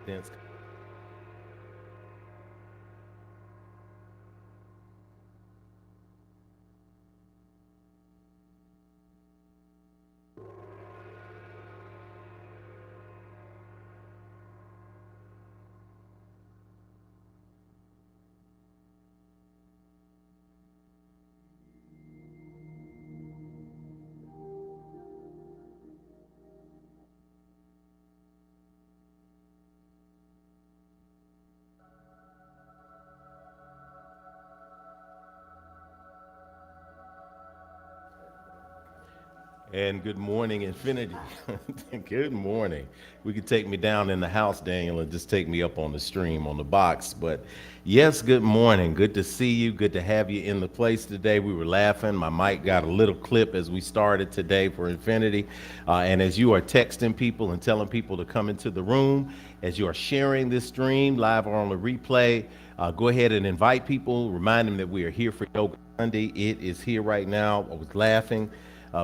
Transcendence. And good morning, Infinity. Good morning. We could take me down in the house, Daniel, and just take me up on the stream, on the box. But yes, good morning. Good to see you. Good to have you in the place today. We were laughing. My mic got a little clip as we started today for Infinity. And as you are texting people and telling people to come into the room, as you are sharing this stream live or on the replay, go ahead and invite people. Remind them that we are here for Yoga Sunday. It is here right now. I was laughing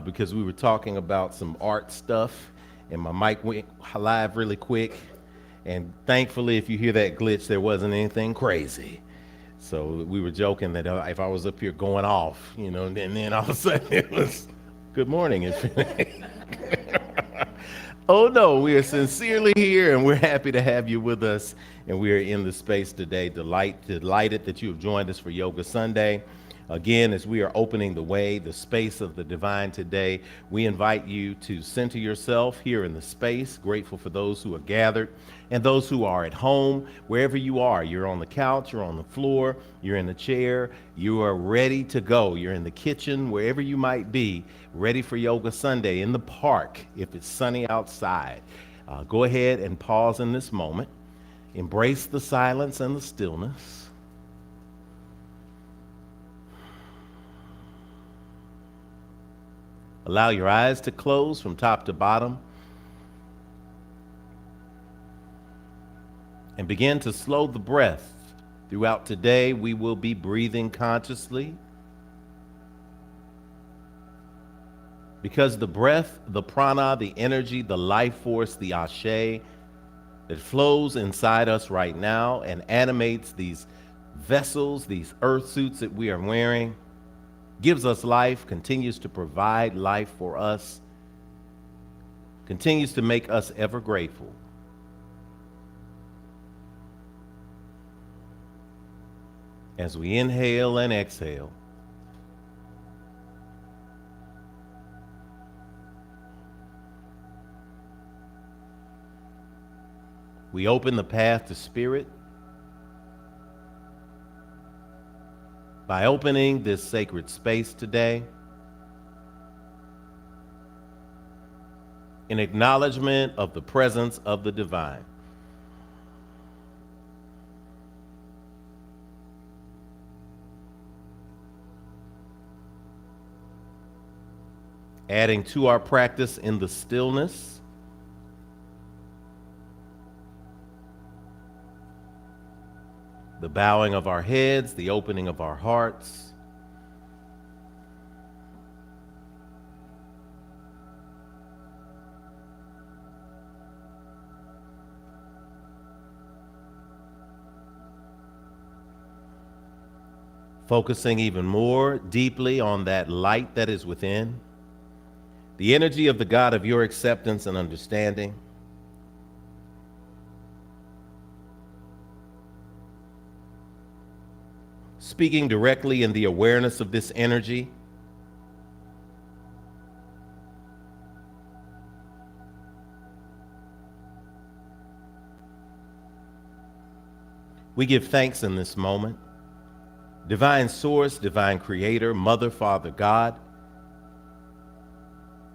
because we were talking about some art stuff, and my mic went live really quick. And thankfully, if you hear that glitch, there wasn't anything crazy. So we were joking that if I was up here going off, and then all of a sudden it was, good morning, Infinity. Oh no, we are sincerely here and we're happy to have you with us. And we are in the space today, delighted that you have joined us for Yoga Sunday. Again, as we are opening the way, the space of the divine today, we invite you to center yourself here in the space. Grateful for those who are gathered and those who are at home, wherever you are. You're on the couch, you're on the floor, you're in the chair, you are ready to go. You're in the kitchen, wherever you might be, ready for Yoga Sunday, in the park, if it's sunny outside. Go ahead and pause in this moment. Embrace the silence and the stillness. Allow your eyes to close from top to bottom. And begin to slow the breath. Throughout today, we will be breathing consciously. Because the breath, the prana, the energy, the life force, the ashe that flows inside us right now and animates these vessels, these earth suits that we are wearing, gives us life, continues to provide life for us, continues to make us ever grateful. As we inhale and exhale, we open the path to spirit by opening this sacred space today in acknowledgement of the presence of the divine. Adding to our practice in the stillness, the bowing of our heads, the opening of our hearts, focusing even more deeply on that light that is within, the energy of the God of your acceptance and understanding. Speaking directly in the awareness of this energy, we give thanks in this moment. Divine Source, Divine Creator, Mother, Father, God,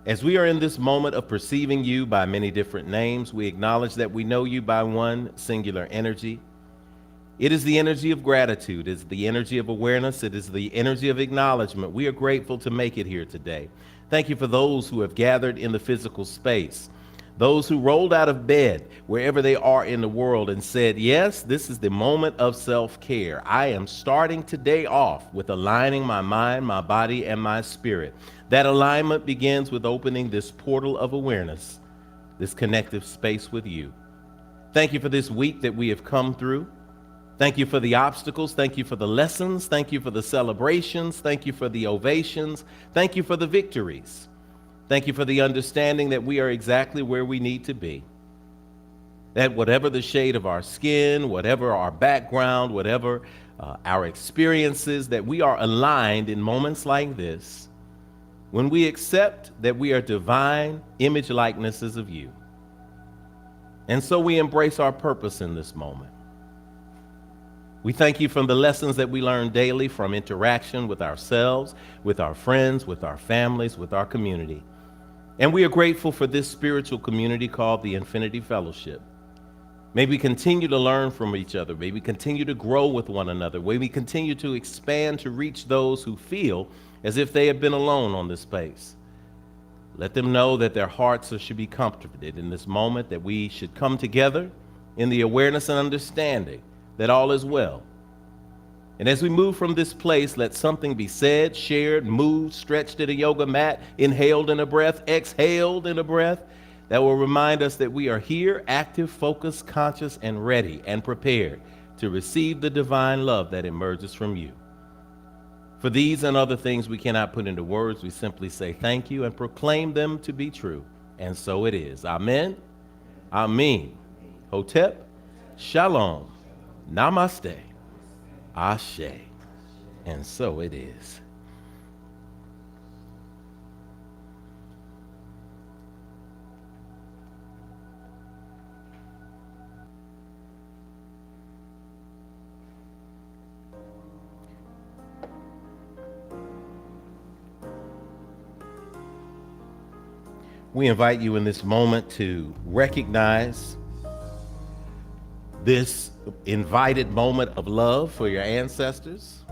as we are in this moment of perceiving you by many different names, we acknowledge that we know you by one singular energy. It is the energy of gratitude. It is the energy of awareness. It is the energy of acknowledgement. We are grateful to make it here today. Thank you for those who have gathered in the physical space, those who rolled out of bed wherever they are in the world and said, yes, this is the moment of self-care. I am starting today off with aligning my mind, my body, and my spirit. That alignment begins with opening this portal of awareness, this connective space with you. Thank you for this week that we have come through. Thank you for the obstacles. Thank you for the lessons. Thank you for the celebrations. Thank you for the ovations. Thank you for the victories. Thank you for the understanding that we are exactly where we need to be. That whatever the shade of our skin, whatever our background, whatever our experiences, that we are aligned in moments like this when we accept that we are divine image likenesses of you. And so we embrace our purpose in this moment. We thank you from the lessons that we learn daily from interaction with ourselves, with our friends, with our families, with our community. And we are grateful for this spiritual community called the Infinity Fellowship. May we continue to learn from each other. May we continue to grow with one another. May we continue to expand to reach those who feel as if they have been alone on this space. Let them know that their hearts should be comforted in this moment, that we should come together in the awareness and understanding that all is well. And as we move from this place, let something be said, shared, moved, stretched in a yoga mat, inhaled in a breath, exhaled in a breath, that will remind us that we are here, active, focused, conscious, and ready and prepared to receive the divine love that emerges from you. For these and other things we cannot put into words, we simply say thank you and proclaim them to be true. And so it is. Amen. Amen. Hotep. Shalom. Namaste. Ashe. And so it is. We invite you in this moment to recognize this invited moment of love for your ancestors.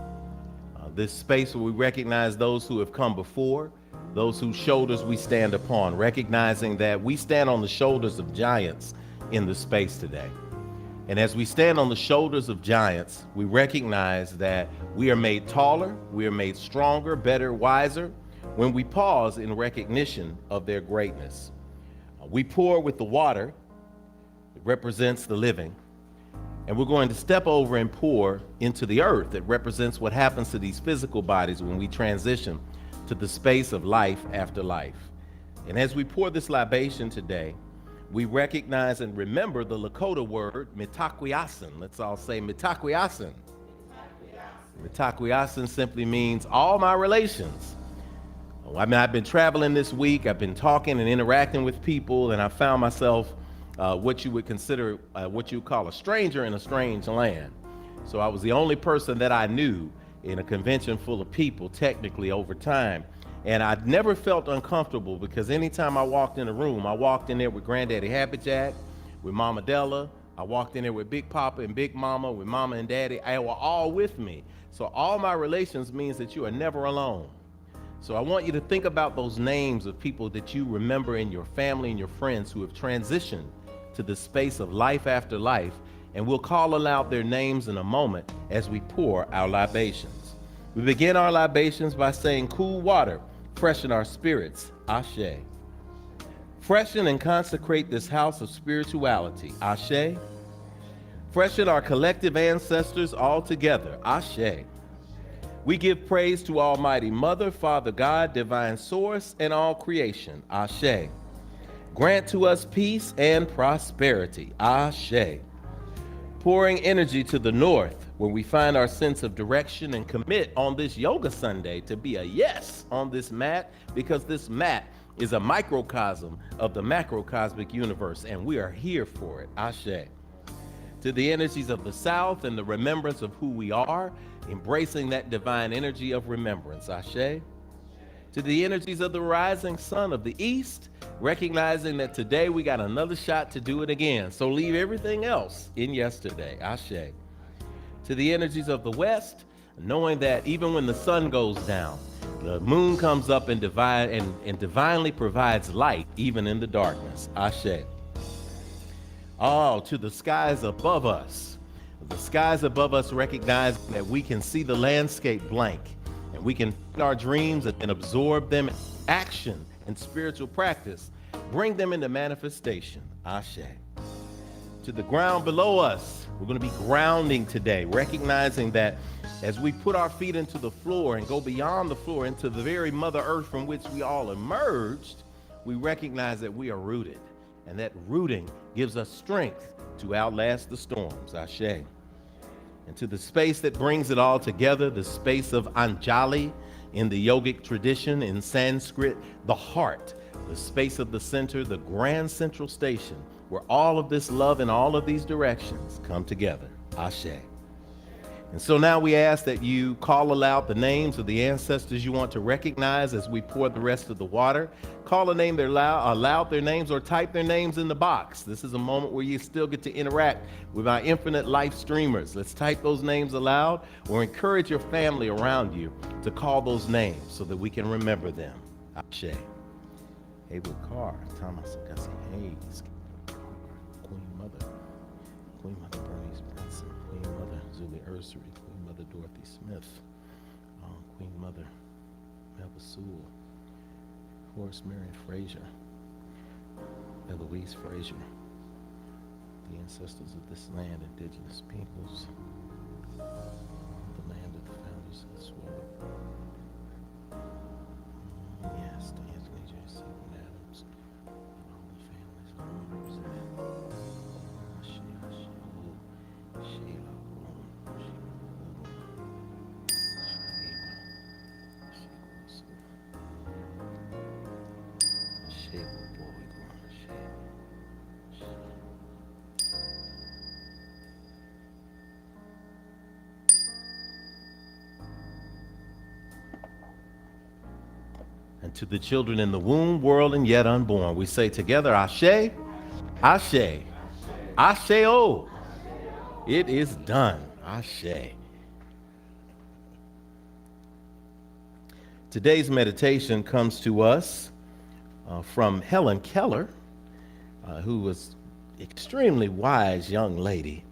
This space where we recognize those who have come before, those whose shoulders we stand upon, recognizing that we stand on the shoulders of giants in the space today. And as we stand on the shoulders of giants, we recognize that we are made taller, we are made stronger, better, wiser, when we pause in recognition of their greatness. We pour with the water, it represents the living, and we're going to step over and pour into the earth that represents what happens to these physical bodies when we transition to the space of life after life. And as we pour this libation today, we recognize and remember the Lakota word, mitakwiasin. Let's all say mitakwiasin. Mitakwiasin simply means all my relations. I mean, I've been traveling this week, I've been talking and interacting with people, and I found myself what you would consider, what you call a stranger in a strange land. So I was the only person that I knew in a convention full of people, technically over time. And I'd never felt uncomfortable because anytime I walked in a room, I walked in there with Granddaddy Happy Jack, with Mama Della, I walked in there with Big Papa and Big Mama, with Mama and Daddy, they were all with me. So all my relations means that you are never alone. So I want you to think about those names of people that you remember in your family and your friends who have transitioned to the space of life after life, and we'll call aloud their names in a moment as we pour our libations. We begin our libations by saying, cool water, freshen our spirits, Ashe. Freshen and consecrate this house of spirituality, Ashe. Freshen our collective ancestors all together, Ashe. We give praise to Almighty Mother, Father God, Divine Source, and all creation, Ashe. Grant to us peace and prosperity, Ashe. Pouring energy to the north, where we find our sense of direction, and commit on this Yoga Sunday to be a yes on this mat, because this mat is a microcosm of the macrocosmic universe, and we are here for it, Ashe. To the energies of the south and the remembrance of who we are, embracing that divine energy of remembrance, Ashe. To the energies of the rising sun of the east, recognizing that today we got another shot to do it again. So leave everything else in yesterday, Ashe. To the energies of the west, knowing that even when the sun goes down, the moon comes up and divinely provides light even in the darkness, Ashe. Oh, to the skies above us. The skies above us recognize that we can see the landscape blank, and we can find our dreams and absorb them in action and spiritual practice, bring them into manifestation, Ashe. to the ground below us. We're going to be grounding today, recognizing that as we put our feet into the floor and go beyond the floor into the very Mother Earth from which we all emerged, we recognize that we are rooted, and that rooting gives us strength to outlast the storms. Ashe. And to the space that brings it all together, the space of Anjali in the yogic tradition, in Sanskrit, the heart, the space of the center, the grand central station, where all of this love in all of these directions come together. Ashe. And so now we ask that you call aloud the names of the ancestors you want to recognize as we pour the rest of the water. Call a name aloud their names, or type their names in the box. This is a moment where you still get to interact with our infinite life streamers. Let's type those names aloud, or encourage your family around you to call those names so that we can remember them. Ashe. Haywood Carr, Thomas Agassi Hayes, Queen Mother Bernice Brinson, Queen Mother Zuli Ursary, Queen Mother Dorothy Smith, Queen Mother Melba Sewell, Horace Marion Frazier, Eloise Frazier, the ancestors of this land, indigenous peoples, the land of the founders of this world. Yes, D'Anthony J. Seaton Adams, and all the families and members of it. Sheila, Sheila, and to the children in the womb, world, and yet unborn, we say together, Ashe, Ashe, Ashe-o. It is done. Ashe. Today's meditation comes to us from Helen Keller, who was an extremely wise young lady,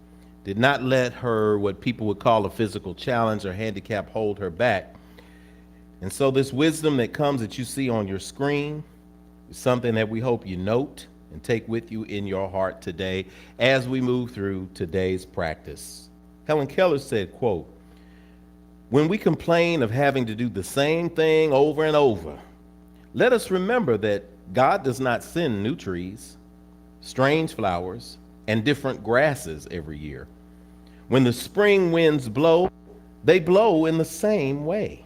did not let her, what people would call a physical challenge or handicap, hold her back. And so this wisdom that comes that you see on your screen is something that we hope you note and take with you in your heart today as we move through today's practice. Helen Keller said, quote, "When we complain of having to do the same thing over and over, let us remember that God does not send new trees, strange flowers, and different grasses every year. When the spring winds blow, they blow in the same way.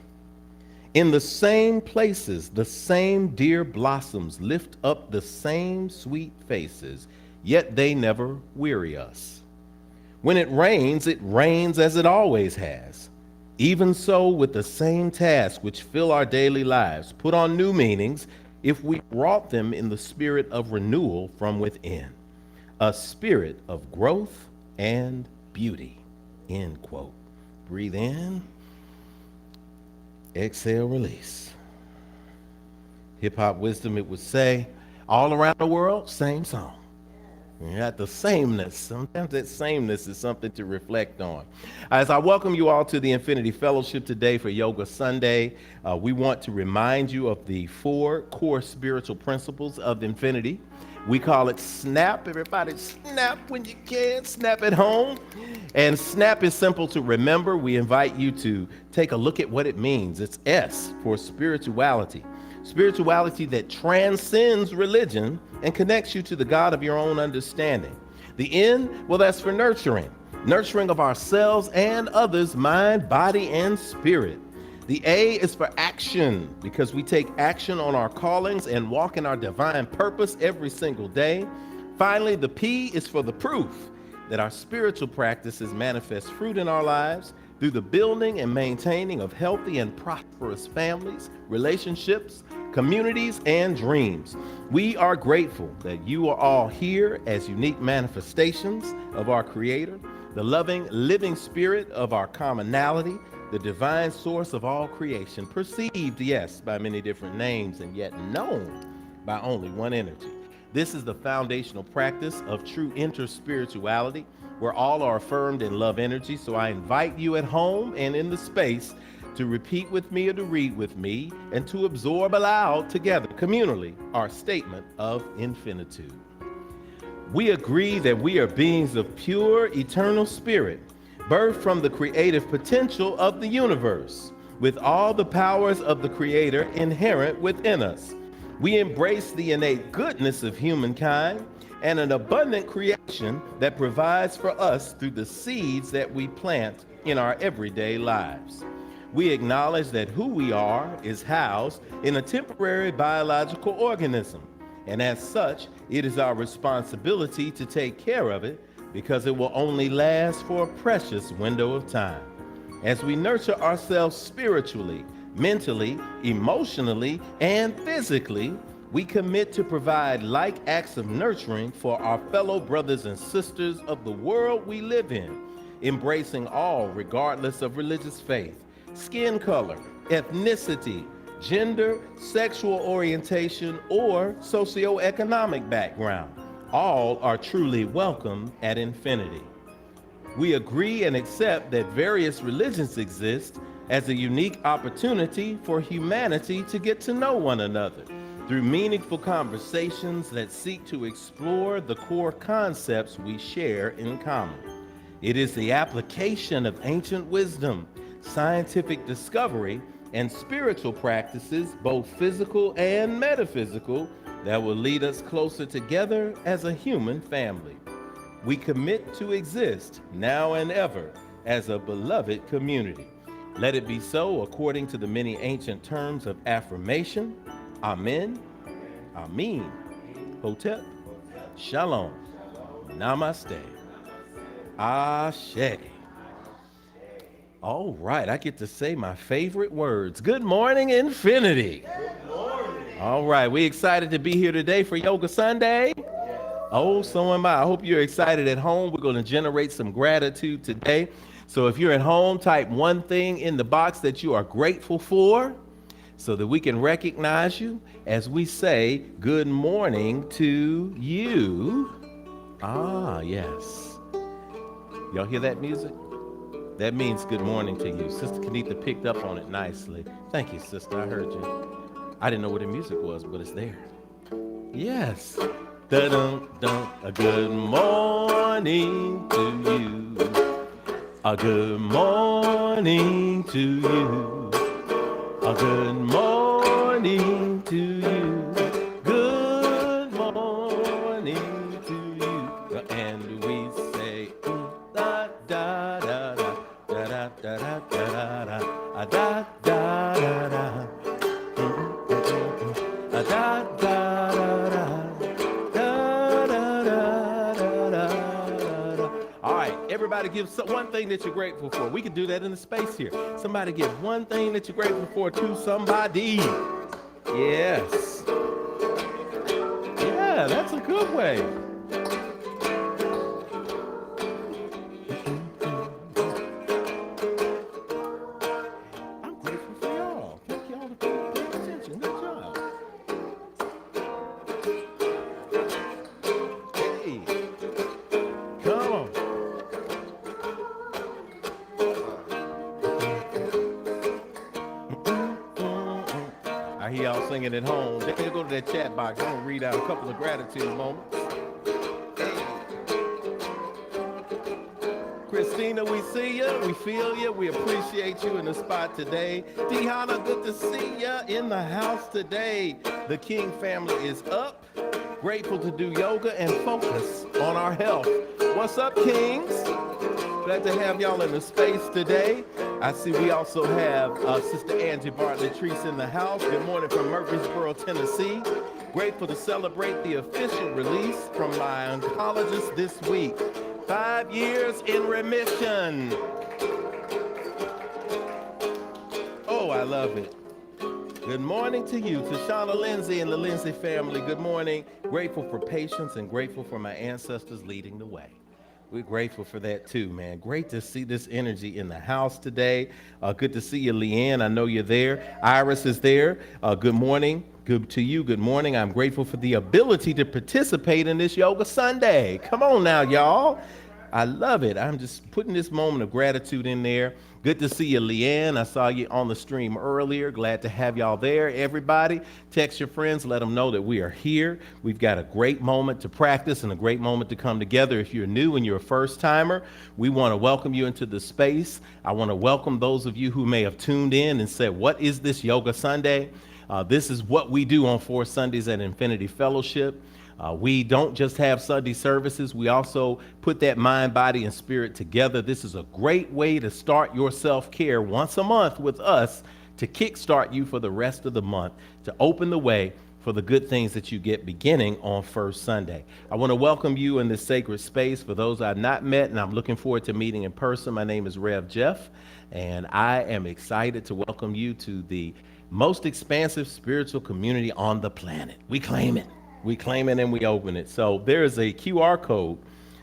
In the same places, the same dear blossoms lift up the same sweet faces, yet they never weary us. When it rains as it always has. Even so, with the same tasks which fill our daily lives, put on new meanings if we wrought them in the spirit of renewal from within, a spirit of growth and beauty." End quote. Breathe in. Exhale, release. Hip-hop wisdom, it would say, all around the world, same song. You got the sameness. Sometimes that sameness is something to reflect on. As I welcome you all to the Infinity Fellowship today for Yoga Sunday, we want to remind you of the 4 core spiritual principles of infinity. We call it SNAP. Everybody snap when you can. Snap at home. And SNAP is simple to remember. We invite you to take a look at what it means. It's S for spirituality. Spirituality that transcends religion and connects you to the God of your own understanding. The N, well, that's for nurturing. Nurturing of ourselves and others, mind, body, and spirit. The A is for action, because we take action on our callings and walk in our divine purpose every single day. Finally, the P is for the proof that our spiritual practices manifest fruit in our lives through the building and maintaining of healthy and prosperous families, relationships, communities, and dreams. We are grateful that you are all here as unique manifestations of our Creator, the loving, living spirit of our commonality, the divine source of all creation, perceived, yes, by many different names, and yet known by only one energy. This is the foundational practice of true interspirituality, where all are affirmed in love energy. So I invite you at home and in the space to repeat with me or to read with me and to absorb aloud together, communally, our statement of infinitude. We agree that we are beings of pure, eternal spirit, birthed from the creative potential of the universe, with all the powers of the Creator inherent within us. We embrace the innate goodness of humankind and an abundant creation that provides for us through the seeds that we plant in our everyday lives. We acknowledge that who we are is housed in a temporary biological organism, and as such, it is our responsibility to take care of it because it will only last for a precious window of time. As we nurture ourselves spiritually, mentally, emotionally, and physically, we commit to provide like acts of nurturing for our fellow brothers and sisters of the world we live in, embracing all regardless of religious faith, skin color, ethnicity, gender, sexual orientation, or socioeconomic background. All are truly welcome at Infinity. We agree and accept that various religions exist as a unique opportunity for humanity to get to know one another through meaningful conversations that seek to explore the core concepts we share in common. It is the application of ancient wisdom, scientific discovery, and spiritual practices, both physical and metaphysical, that will lead us closer together as a human family. We commit to exist now and ever as a beloved community. Let it be so according to the many ancient terms of affirmation. Amen, Amin, Hotep, Shalom, Namaste, Ashe. All right, I get to say my favorite words. Good morning, Infinity. Good morning. All right, we excited to be here today for Yoga Sunday? Oh, so am I. I hope you're excited at home. We're going to generate some gratitude today. So if you're at home, type one thing in the box that you are grateful for so that we can recognize you as we say good morning to you. Ah, yes. Y'all hear that music? That means good morning to you. Sister Kenitha picked up on it nicely. Thank you, sister. I heard you. I didn't know what the music was, but it's there. Yes. Da-dum-dum. A good morning to you. A good morning to you. A good morning to you. Good morning to you. And we say da da da da da da da da da da da da. All right, everybody give one thing that you're grateful for. We can do that in the space here. Somebody give one thing that you're grateful for to somebody. Yes. Yeah, that's a good way. I'm grateful for y'all. Thank y'all for paying attention. Good job. Hey, come on. I hear y'all singing at home. They can go to that chat box. I'm gonna read out a couple of gratitude moments. Hey. Christina, we see you, we feel you, we appreciate you in the spot today. Dehana, good to see you in the house today. The King family is up. Grateful to do yoga and focus on our health. What's up, Kings? Glad to have y'all in the space today. I see we also have Sister Angie Bartlett-Treese in the house. Good morning from Murfreesboro, Tennessee. Grateful to celebrate the official release from my oncologist this week. 5 years in remission. Oh, I love it. Good morning to you, to Shauna Lindsay and the Lindsay family. Good morning. Grateful for patience and grateful for my ancestors leading the way. We're grateful for that too, man. Great to see this energy in the house today. Good to see you, Leanne. I know you're there. Iris is there. Good morning. Good to you. Good morning. I'm grateful for the ability to participate in this Yoga Sunday. Come on now, y'all. I love it. I'm just putting this moment of gratitude in there. Good to see you, Leanne. I saw you on the stream earlier. Glad to have y'all there. Everybody, text your friends. Let them know that we are here. We've got a great moment to practice and a great moment to come together. If you're new and you're a first timer, we want to welcome you into the space. I want to welcome those of you who may have tuned in and said, what is this Yoga Sunday? This is what we do on 4 Sundays at Infinity Fellowship. We don't just have Sunday services. We also put that mind, body, and spirit together. This is a great way to start your self-care once a month with us to kickstart you for the rest of the month, to open the way for the good things that you get beginning on First Sunday. I want to welcome you in this sacred space. For those I've not met and I'm looking forward to meeting in person, my name is Rev Jeff, and I am excited to welcome you to the most expansive spiritual community on the planet. We claim it. We claim it and we open it. So there is a QR code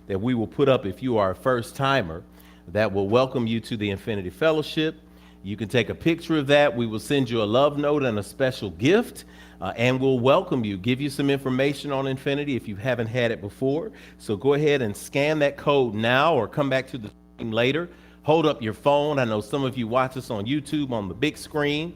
that we will put up if you are a first timer that will welcome you to the Infinity Fellowship. You can take a picture of that. We will send you a love note and a special gift, and we'll welcome you, give you some information on Infinity if you haven't had it before. So go ahead and scan that code now or come back to the stream later. Hold up your phone. I know some of you watch us on YouTube on the big screen.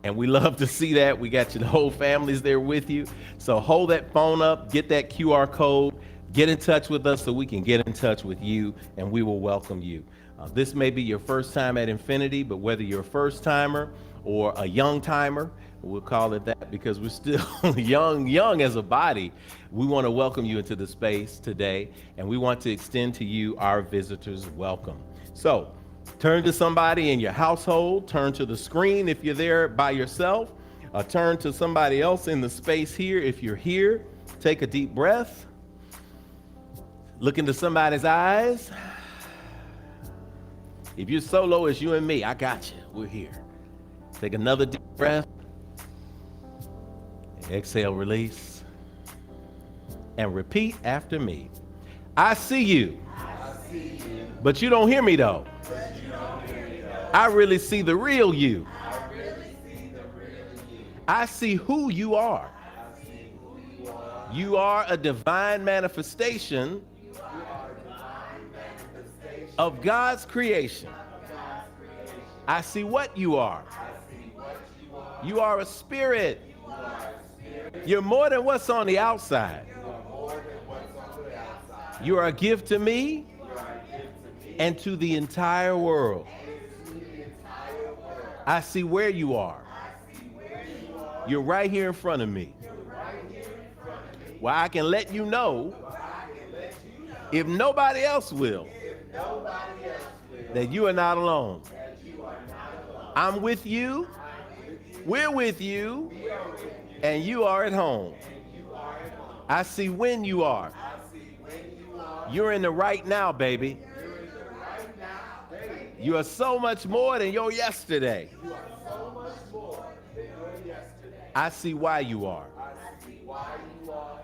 And we love to see that. We got the whole families there with you. So hold that phone up, get that QR code, get in touch with us so we can get in touch with you, and we will welcome you. This may be your first time at Infinity, but whether you're a first timer or a young timer, we'll call it that because we're still young as a body, we want to welcome you into the space today, and we want to extend to you our visitors' welcome. So turn to somebody in your household, turn to the screen if you're there by yourself, turn to somebody else in the space here if you're here. Take a deep breath. Look into somebody's eyes. If you're solo, it's you and me. I got you. We're here. Take another deep breath. Exhale, release. And repeat after me. I see you. But you don't hear me though. I really see the real you. I see who you are. You are a divine manifestation of God's creation. I see what you are. You are a spirit. You're more than what's on the outside. You are a gift to me and to the entire world. I see where you are. You're right here in front of me. Well, I can let you know, if nobody else will, that you are not alone. I'm with you, we're with you, and you are at home. I see when you are. You're in the right now, baby. You are so much more than your yesterday. I see why you are.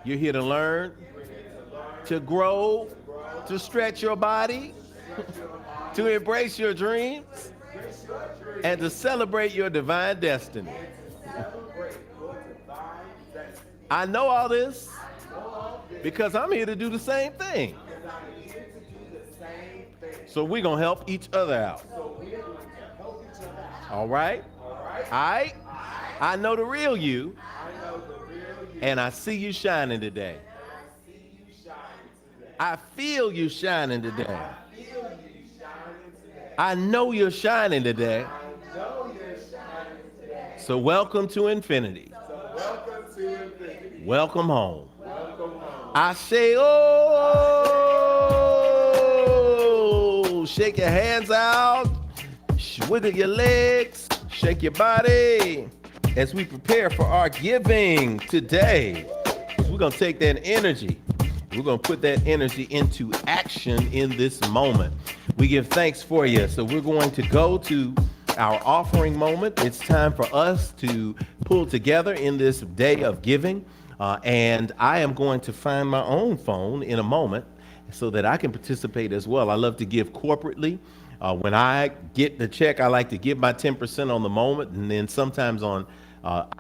You're here to learn, to grow, to stretch your body, to embrace your dreams, and to celebrate your divine destiny. I know all this because I'm here to do the same thing. So we're going to help each other out. All right? I know the real you, and I see you shining today. I feel you shining today. I know you're shining today. So welcome to Infinity. Welcome home. I say, oh, shake your hands out, wiggle your legs, shake your body as we prepare for our giving today. We're going to take that energy. We're going to put that energy into action in this moment. We give thanks for you. So we're going to go to our offering moment. It's time for us to pull together in this day of giving. And I am going to find my own phone in a moment so that I can participate as well. I love to give corporately. When I get the check, I like to give my 10% on the moment, and then sometimes I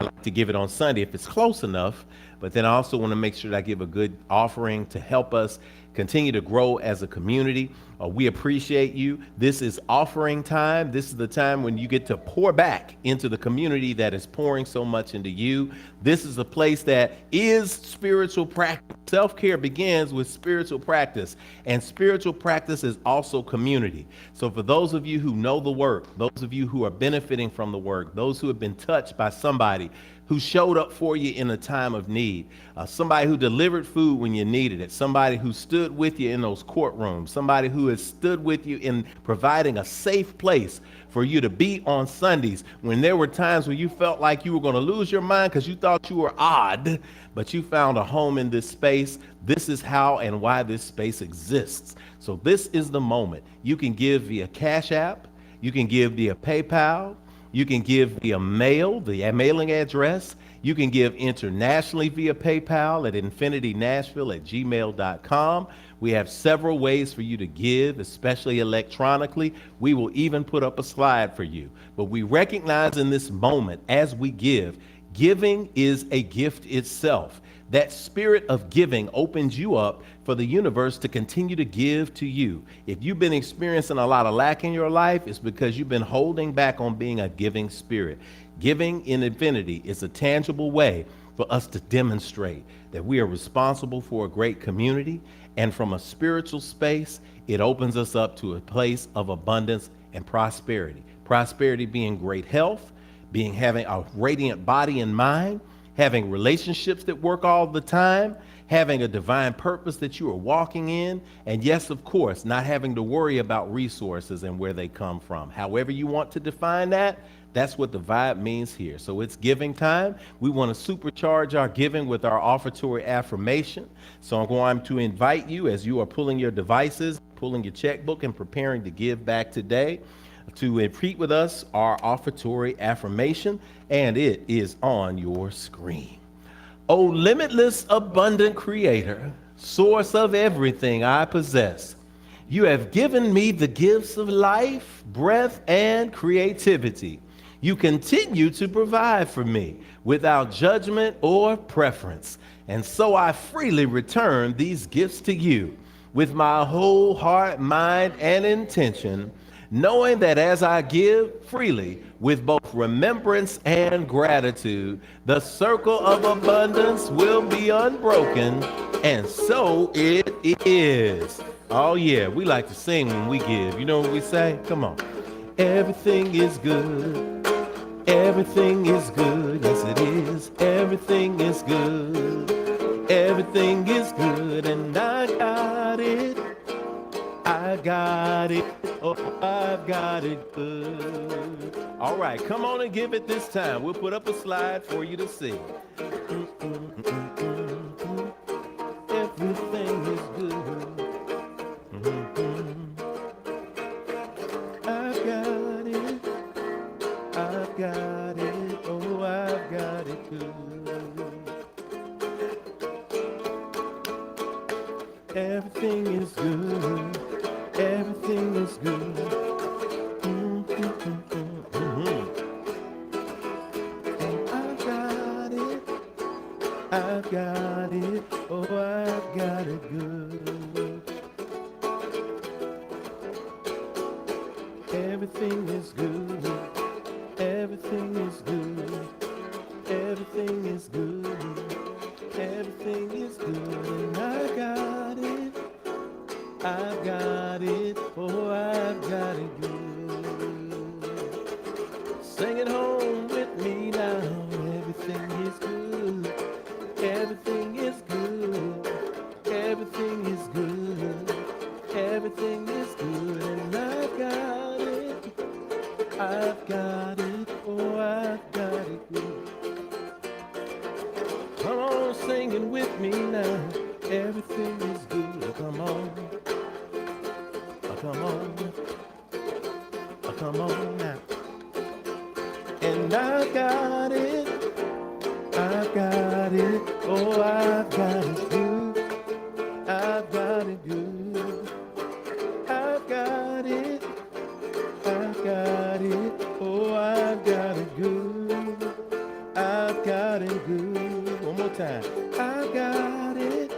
like to give it on Sunday if it's close enough. But then I also want to make sure that I give a good offering to help us continue to grow as a community. We appreciate you. This is offering time. This is the time when you get to pour back into the community that is pouring so much into you. This is a place that is spiritual practice. Self-care begins with spiritual practice, and spiritual practice is also community. So for those of you who know the work, those of you who are benefiting from the work, those who have been touched by somebody who showed up for you in a time of need, somebody who delivered food when you needed it, somebody who stood with you in those courtrooms, somebody who has stood with you in providing a safe place for you to be on Sundays when there were times when you felt like you were going to lose your mind because you thought you were odd, but you found a home in this space. This is how and why this space exists. So this is the moment. You can give via Cash App. You can give via PayPal. You can give via mail, the mailing address. You can give internationally via PayPal at infinitynashville@gmail.com. We have several ways for you to give, especially electronically. We will even put up a slide for you. But we recognize in this moment, as we give, giving is a gift itself. That spirit of giving opens you up for the universe to continue to give to you. If you've been experiencing a lot of lack in your life, it's because you've been holding back on being a giving spirit. Giving in infinity is a tangible way for us to demonstrate that we are responsible for a great community. And from a spiritual space, it opens us up to a place of abundance and prosperity. Prosperity being great health, being having a radiant body and mind, having relationships that work all the time, having a divine purpose that you are walking in, and yes, of course, not having to worry about resources and where they come from. However you want to define that, that's what the vibe means here. So it's giving time. We want to supercharge our giving with our offertory affirmation. So I'm going to invite you, as you are pulling your devices, pulling your checkbook, and preparing to give back today, to repeat with us our offertory affirmation, and it is on your screen. O limitless, abundant Creator, source of everything I possess, you have given me the gifts of life, breath, and creativity. You continue to provide for me without judgment or preference, and so I freely return these gifts to you with my whole heart, mind, and intention, knowing that as I give freely with both remembrance and gratitude, the circle of abundance will be unbroken, and so it is. Oh yeah, we like to sing when we give. You know what we say? Come on. Everything is good. Everything is good. Yes, it is. Everything is good. Everything is good, and I got it. I got it. Oh, I've got it good. All right, come on and give it this time. We'll put up a slide for you to see. Everything is good. I've got it. I've got it. Oh, I've got it good. Everything is good. Everything is good. And I've got it. I've got it. Oh, I've got it good. Everything is good. Everything is good. Everything is good. Everything is good. And I got it. I've got it, oh, I've got it good. Sing it home with me now. Everything is good. Everything is good. Everything is good. Everything is good. And I've got it. I've got it, oh, I've got it good. Come on, singing with me now. Everything is good. Come on. Come on, come on now. And I got it, oh, I've got it good, I've got it good, I've got it, oh, I've got it good, I've got it good. One more time. I've got it,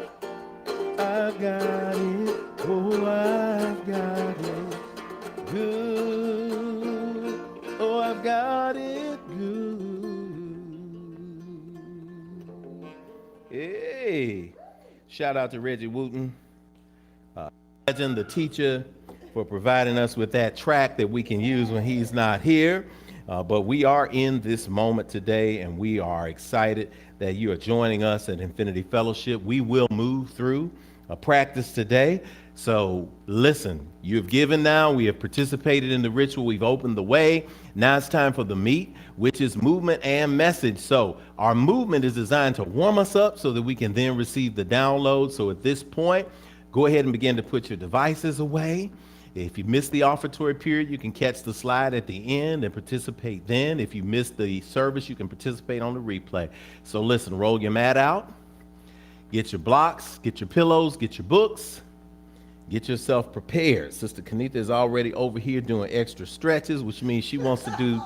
I've got it. good. Oh, I've got it good. Hey, shout out to Reggie Wooten, Legend, the teacher, for providing us with that track that we can use when he's not here. But we are in this moment today, and we are excited that you are joining us at Infinity Fellowship. We will move through a practice today. So listen, you've given now. We have participated in the ritual. We've opened the way. Now it's time for the meat, which is movement and message. So our movement is designed to warm us up so that we can then receive the download. So at this point, go ahead and begin to put your devices away. If you missed the offertory period, you can catch the slide at the end and participate then. If you missed the service, you can participate on the replay. So listen, roll your mat out, get your blocks, get your pillows, get your books, get yourself prepared. Sister Kanita is already over here doing extra stretches, which means she wants to do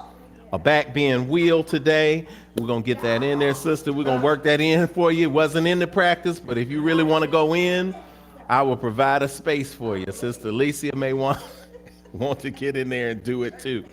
a back bend wheel today. We're going to get that in there, sister. We're going to work that in for you. It wasn't in the practice, but if you really want to go in, I will provide a space for you. Sister Alicia may want to get in there and do it too.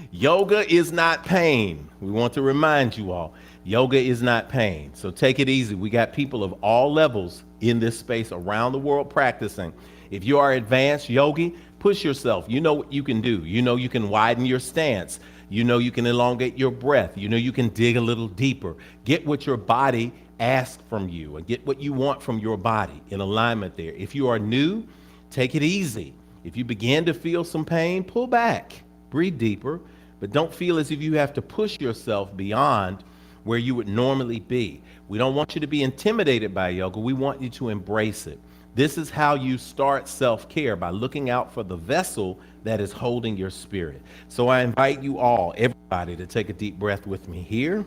Yoga is not pain. We want to remind you all, yoga is not pain. So take it easy. We got people of all levels in this space around the world practicing. If you are advanced yogi, push yourself. You know what you can do. You know you can widen your stance. You know you can elongate your breath. You know you can dig a little deeper. Get what your body asks from you and get what you want from your body in alignment there. If you are new, take it easy. If you begin to feel some pain, pull back, breathe deeper, but don't feel as if you have to push yourself beyond where you would normally be. We don't want you to be intimidated by yoga. We want you to embrace it. This is how you start self-care, by looking out for the vessel that is holding your spirit. So I invite you all, everybody, to take a deep breath with me here.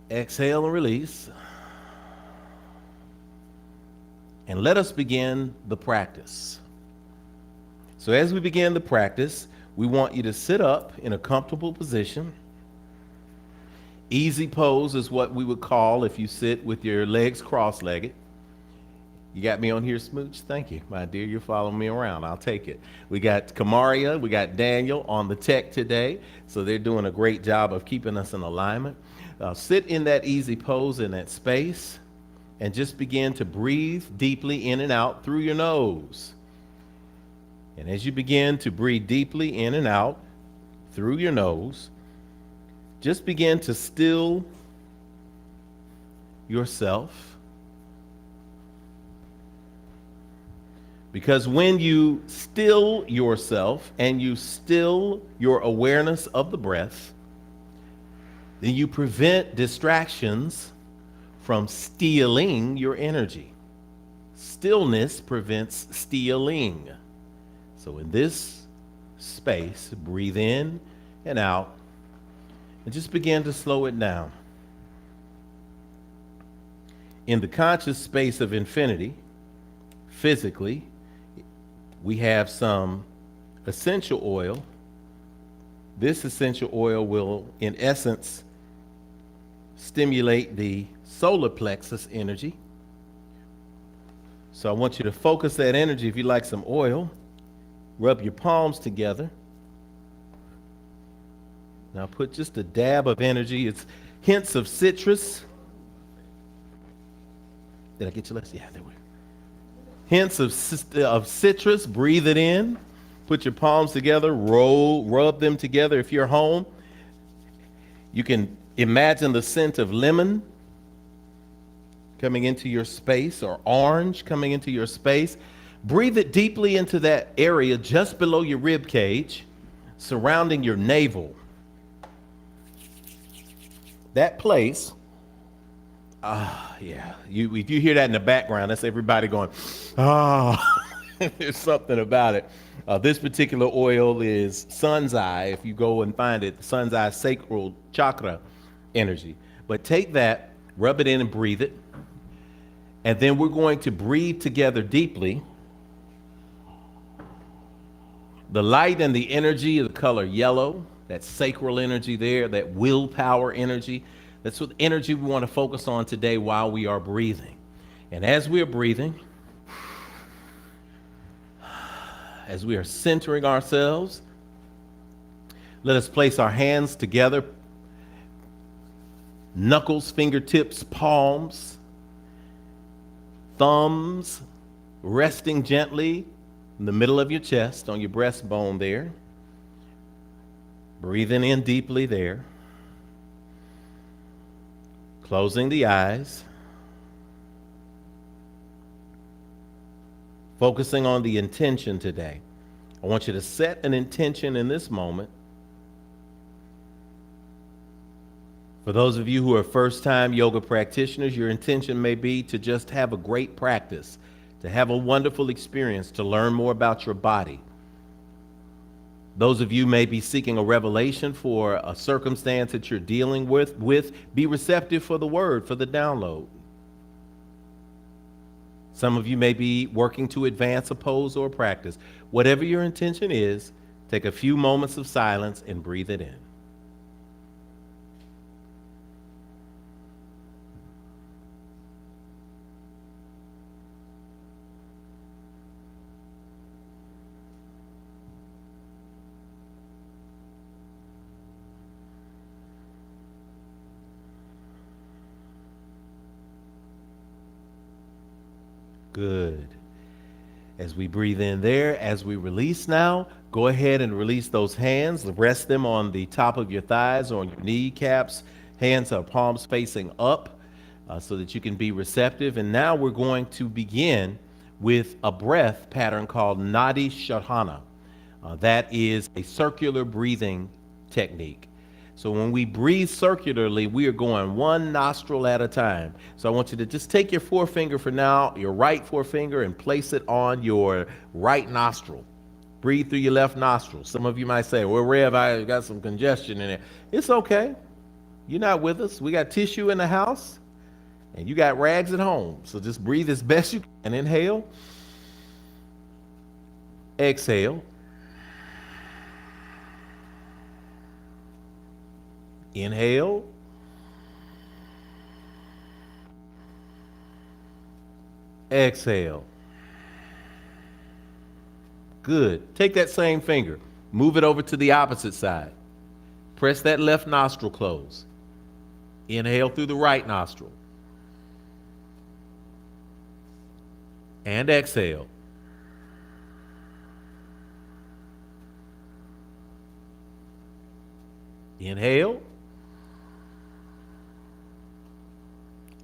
Exhale and release. And let us begin the practice. So as we begin the practice, we want you to sit up in a comfortable position. Easy pose is what we would call if you sit with your legs cross-legged. You got me on here, Smooch? Thank you, my dear. You're following me around. I'll take it. We got Kamaria, we got Daniel on the tech today. So they're doing a great job of keeping us in alignment. Sit in that easy pose in that space and just begin to breathe deeply in and out through your nose. And as you begin to breathe deeply in and out through your nose, just begin to still yourself. Because when you still yourself and you still your awareness of the breath, then you prevent distractions from stealing your energy. Stillness prevents stealing. So in this space, breathe in and out and just begin to slow it down. In the conscious space of infinity, physically, we have some essential oil. This essential oil will, in essence, stimulate the solar plexus energy. So I want you to focus that energy. If you like some oil, rub your palms together. Now put just a dab of energy. It's hints of citrus. Did I get you last? Yeah, there we go. Hints of citrus. Breathe it in. Put your palms together. Rub them together. If you're home, you can imagine the scent of lemon coming into your space, or orange coming into your space. Breathe it deeply into that area just below your rib cage, surrounding your navel. That place, yeah. If you hear that in the background, that's everybody going, there's something about it. This particular oil is sun's eye. If you go and find it, sun's eye sacral chakra energy. But take that, rub it in and breathe it. And then we're going to breathe together deeply. The light and the energy of the color yellow, that sacral energy there, that willpower energy, that's what energy we want to focus on today while we are breathing. And as we are breathing, As we are centering ourselves, let us place our hands together, knuckles, fingertips, palms, thumbs resting gently in the middle of your chest on your breastbone there. Breathing in deeply there. Closing the eyes. Focusing on the intention today. I want you to set an intention in this moment. For those of you who are first-time yoga practitioners, your intention may be to just have a great practice, to have a wonderful experience, to learn more about your body. Those of you may be seeking a revelation for a circumstance that you're dealing with, be receptive for the word, for the download. Some of you may be working to advance a pose or a practice. Whatever your intention is, take a few moments of silence and breathe it in. Good. As we breathe in there, as we release now, go ahead and release those hands. Rest them on the top of your thighs or on your kneecaps. Hands are palms facing up so that you can be receptive. And now we're going to begin with a breath pattern called Nadi Shodhana. That is a circular breathing technique. So when we breathe circularly, we are going one nostril at a time. So I want you to just take your forefinger for now, your right forefinger, and place it on your right nostril. Breathe through your left nostril. Some of you might say, well, Rev, I got some congestion in it. It's okay. You're not with us. We got tissue in the house, and you got rags at home. So just breathe as best you can. Inhale. Exhale. Inhale. Exhale. Good. Take that same finger. Move it over to the opposite side. Press that left nostril close. Inhale through the right nostril. And exhale. Inhale.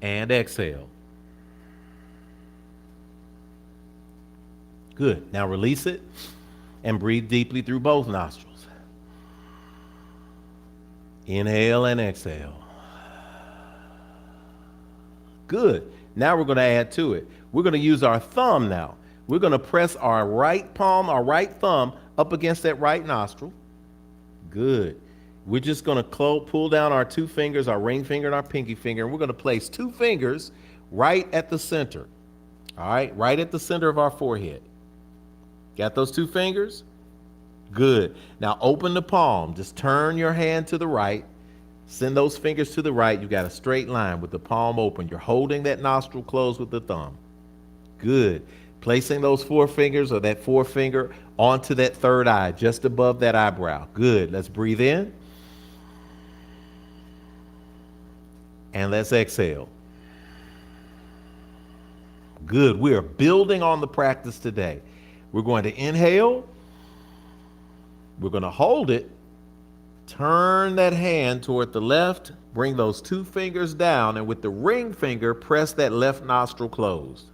And exhale. Good. Now release it and breathe deeply through both nostrils. Inhale and exhale. Good. Now we're going to add to it. We're going to use our thumb now. We're going to press our right palm, our right thumb up against that right nostril. Good. We're just going to pull down our two fingers, our ring finger and our pinky finger, and we're going to place two fingers right at the center. All right, right at the center of our forehead. Got those two fingers? Good. Now open the palm. Just turn your hand to the right. Send those fingers to the right. You got a straight line with the palm open. You're holding that nostril closed with the thumb. Good. Placing those four fingers or that forefinger onto that third eye, just above that eyebrow. Good. Let's breathe in. And let's exhale. Good. We are building on the practice today. We're going to inhale. We're going to hold it. Turn that hand toward the left. Bring those two fingers down. And with the ring finger, press that left nostril closed.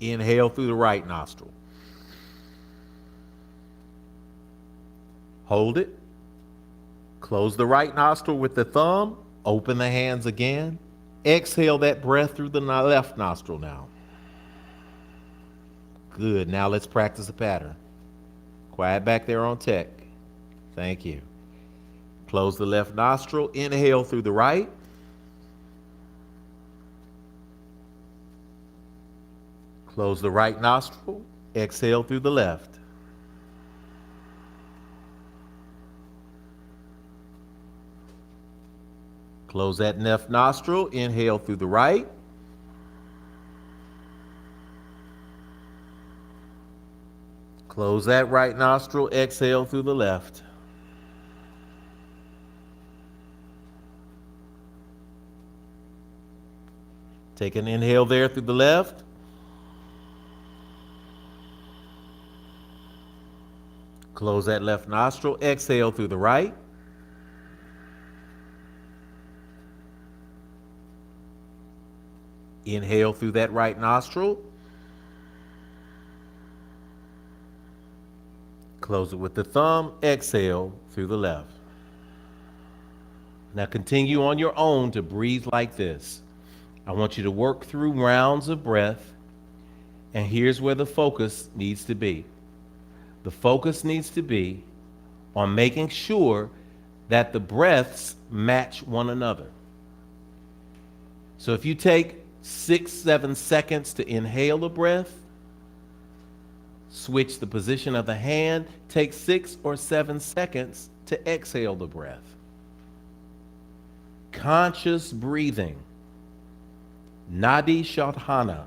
Inhale through the right nostril. Hold it. Close the right nostril with the thumb. Open the hands again. Exhale that breath through the left nostril now. Good. Now let's practice the pattern. Quiet back there on tech. Thank you. Close the left nostril. Inhale through the right. Close the right nostril. Exhale through the left. Close that left nostril. Inhale through the right. Close that right nostril, exhale through the left. Take an inhale there through the left. Close that left nostril, exhale through the right. Inhale through that right nostril. Close it with the thumb, exhale through the left. Now continue on your own to breathe like this. I want you to work through rounds of breath, and here's where the focus needs to be. The focus needs to be on making sure that the breaths match one another. So if you take 6-7 seconds to inhale a breath, switch the position of the hand, take 6 or 7 seconds to exhale the breath. Conscious breathing, Nadi Shodhana,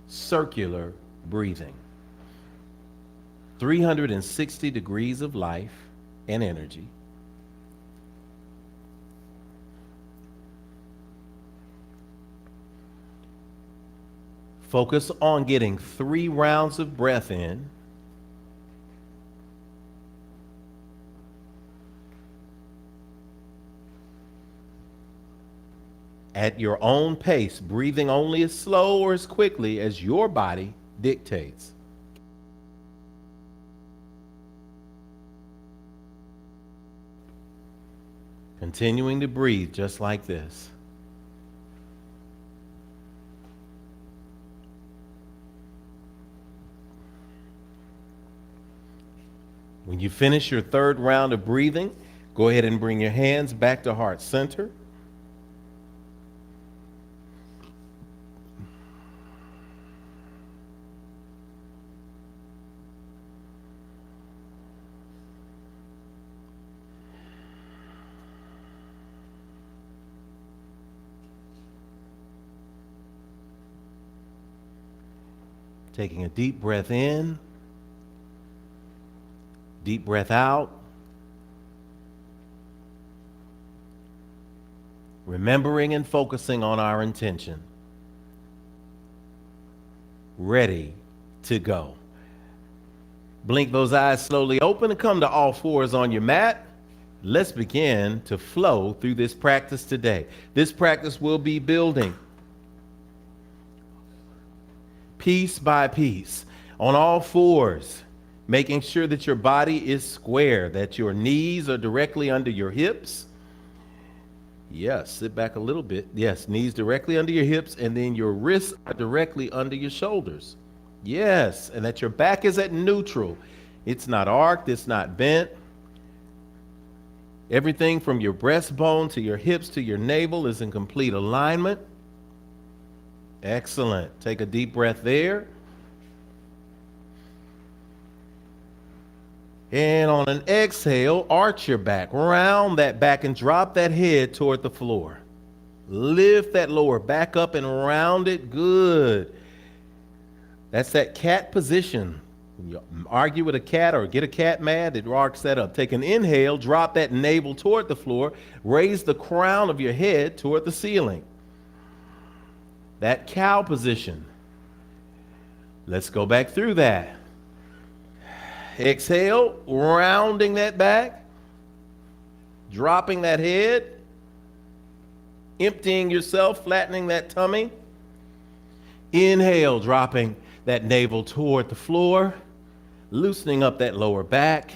circular breathing. 360 degrees of life and energy. Focus on getting 3 rounds of breath in. At your own pace, breathing only as slow or as quickly as your body dictates. Continuing to breathe just like this. When you finish your 3rd round of breathing, go ahead and bring your hands back to heart center. Taking a deep breath in, deep breath out. Remembering and focusing on our intention. Ready to go. Blink those eyes slowly open and come to all fours on your mat. Let's begin to flow through this practice today. This practice will be building piece by piece on all fours, making sure that your body is square, that your knees are directly under your hips. Yes, sit back a little bit. Yes, knees directly under your hips, and then your wrists are directly under your shoulders. Yes, and that your back is at neutral. It's not arched, it's not bent. Everything from your breastbone to your hips to your navel is in complete alignment. Excellent. Take a deep breath there. And on an exhale, arch your back, round that back, and drop that head toward the floor. Lift that lower back up and round it. Good. That's that cat position. When you argue with a cat or get a cat mad, it arcs that up. Take an inhale, drop that navel toward the floor, raise the crown of your head toward the ceiling. That cow position. Let's go back through that. Exhale, rounding that back, dropping that head, emptying yourself, flattening that tummy. Inhale, dropping that navel toward the floor, loosening up that lower back,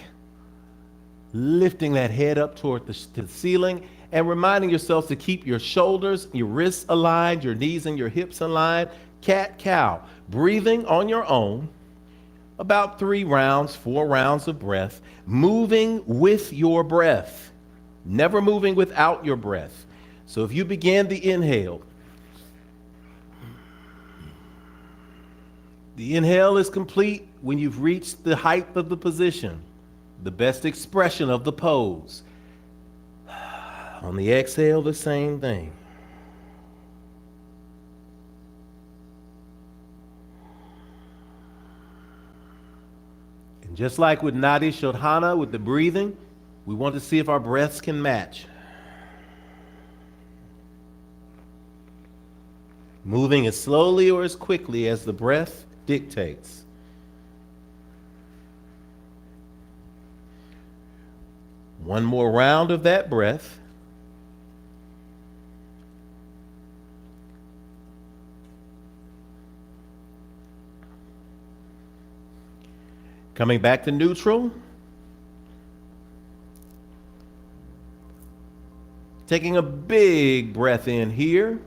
lifting that head up toward the ceiling, and reminding yourself to keep your shoulders, your wrists aligned, your knees and your hips aligned. Cat, cow. Breathing on your own. About 3 rounds, 4 rounds of breath. Moving with your breath. Never moving without your breath. So if you begin the inhale, the inhale is complete when you've reached the height of the position, the best expression of the pose. On the exhale, the same thing. Just like with Nadi Shodhana, with the breathing, we want to see if our breaths can match. Moving as slowly or as quickly as the breath dictates. One more round of that breath. Coming back to neutral. Taking a big breath in here.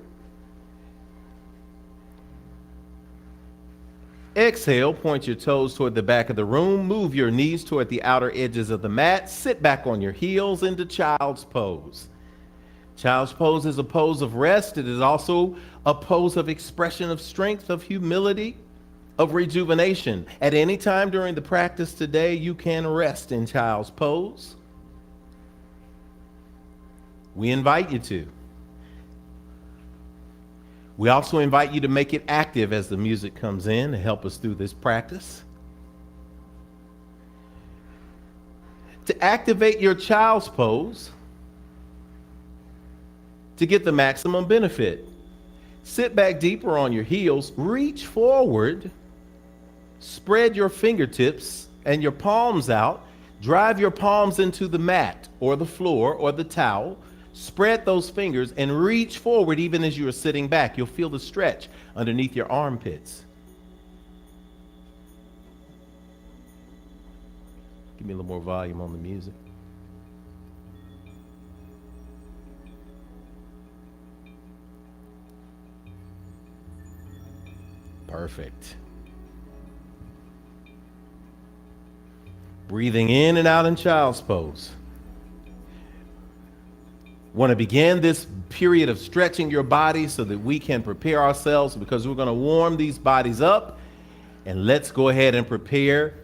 Exhale, point your toes toward the back of the room. Move your knees toward the outer edges of the mat. Sit back on your heels into child's pose. Child's pose is a pose of rest. It is also a pose of expression of strength, of humility, of rejuvenation. At any time during the practice today, you can rest in child's pose. We invite you to. We also invite you to make it active as the music comes in to help us through this practice. To activate your child's pose, to get the maximum benefit, sit back deeper on your heels, reach forward, spread your fingertips and your palms out, drive your palms into the mat or the floor or the towel. Spread those fingers and reach forward even as you are sitting back. You'll feel the stretch underneath your armpits. Give me a little more volume on the music. Perfect. Breathing in and out in child's pose. Want to begin this period of stretching your body so that we can prepare ourselves, because we're going to warm these bodies up. And let's go ahead and prepare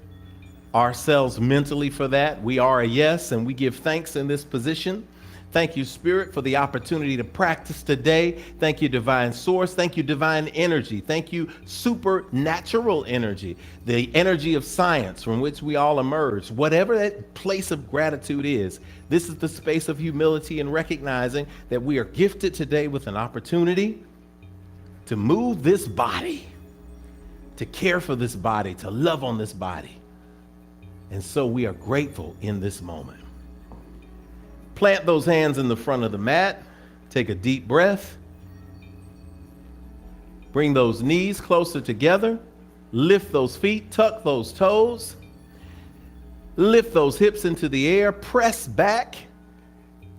ourselves mentally for that. We are a yes, and we give thanks in this position. Thank you, Spirit, for the opportunity to practice today. Thank you, Divine Source. Thank you, Divine Energy. Thank you, supernatural energy, the energy of science from which we all emerge. Whatever that place of gratitude is, this is the space of humility and recognizing that we are gifted today with an opportunity to move this body, to care for this body, to love on this body. And so we are grateful in this moment. Plant those hands in the front of the mat. Take a deep breath. Bring those knees closer together. Lift those feet, tuck those toes. Lift those hips into the air. Press back.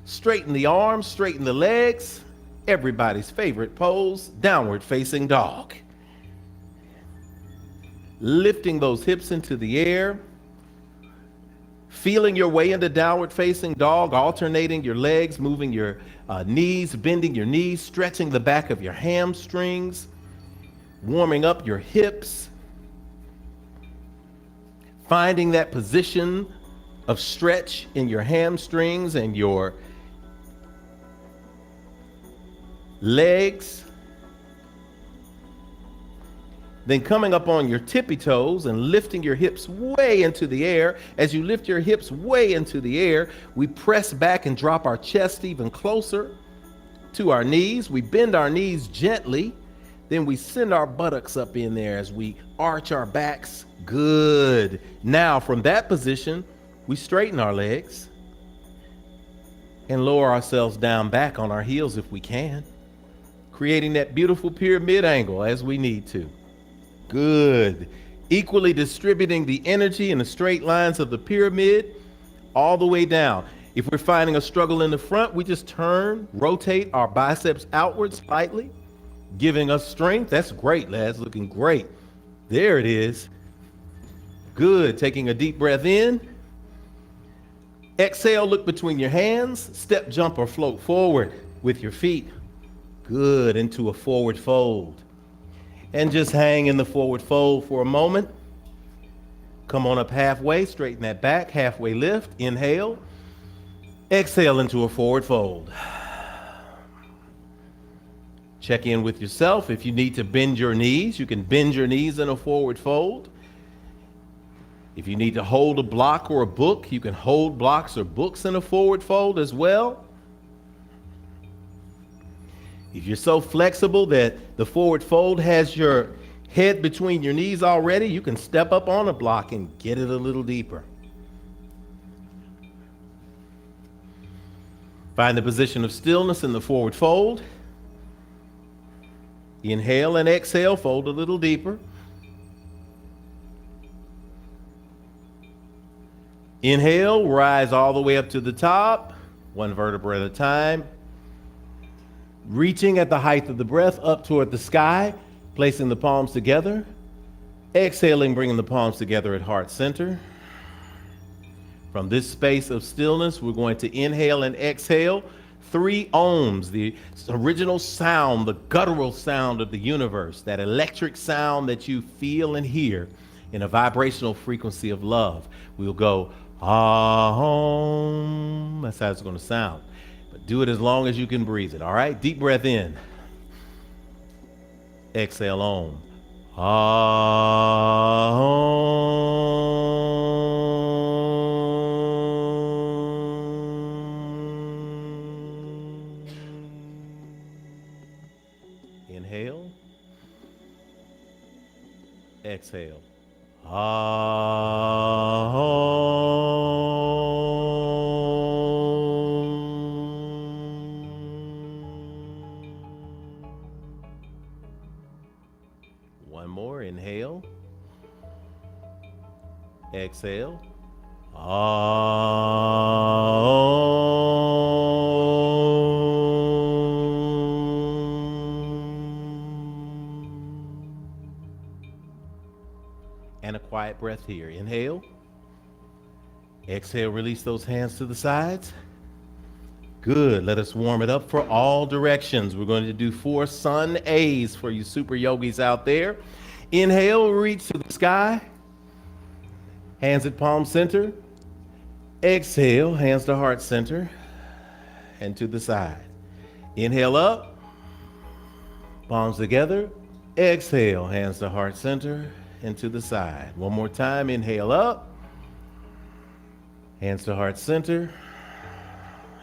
Straighten the arms, straighten the legs. Everybody's favorite pose, downward facing dog. Lifting those hips into the air. Feeling your way into downward facing dog, alternating your legs, moving your knees, bending your knees, stretching the back of your hamstrings, warming up your hips, finding that position of stretch in your hamstrings and your legs. Then coming up on your tippy toes and lifting your hips way into the air. As you lift your hips way into the air, we press back and drop our chest even closer to our knees. We bend our knees gently. Then we send our buttocks up in there as we arch our backs. Good. Now from that position, we straighten our legs and lower ourselves down back on our heels if we can, creating that beautiful pyramid angle as we need to. Good. Equally distributing the energy in the straight lines of the pyramid all the way down. If we're finding a struggle in the front, we just turn, rotate our biceps outward slightly, giving us strength. That's great, lads. Looking great. There it is. Good. Taking a deep breath in. Exhale, look between your hands. Step, jump, or float forward with your feet. Good. Into a forward fold. And just hang in the forward fold for a moment. Come on up halfway, straighten that back, halfway lift, inhale. Exhale into a forward fold. Check in with yourself. If you need to bend your knees, you can bend your knees in a forward fold. If you need to hold a block or a book, you can hold blocks or books in a forward fold as well. If you're so flexible that the forward fold has your head between your knees already, you can step up on a block and get it a little deeper. Find the position of stillness in the forward fold. Inhale and exhale, fold a little deeper. Inhale, rise all the way up to the top, one vertebra at a time. Reaching at the height of the breath up toward the sky, placing the palms together. Exhaling, bringing the palms together at heart center. From this space of stillness, we're going to inhale and exhale 3 ohms, the original sound, the guttural sound of the universe, that electric sound that you feel and hear in a vibrational frequency of love. We'll go, Om. That's how it's going to sound. But do it as long as you can breathe it, all right? Deep breath in. Exhale, Om. Inhale. Exhale. One more. Inhale. Exhale. And a quiet breath here. Inhale. Exhale, release those hands to the sides. Good. Let us warm it up for all directions. We're going to do 4 sun A's for you super yogis out there. Inhale, reach to the sky. Hands at palm center. Exhale, hands to heart center and to the side. Inhale up, palms together. Exhale, hands to heart center and to the side. One more time. Inhale up, hands to heart center,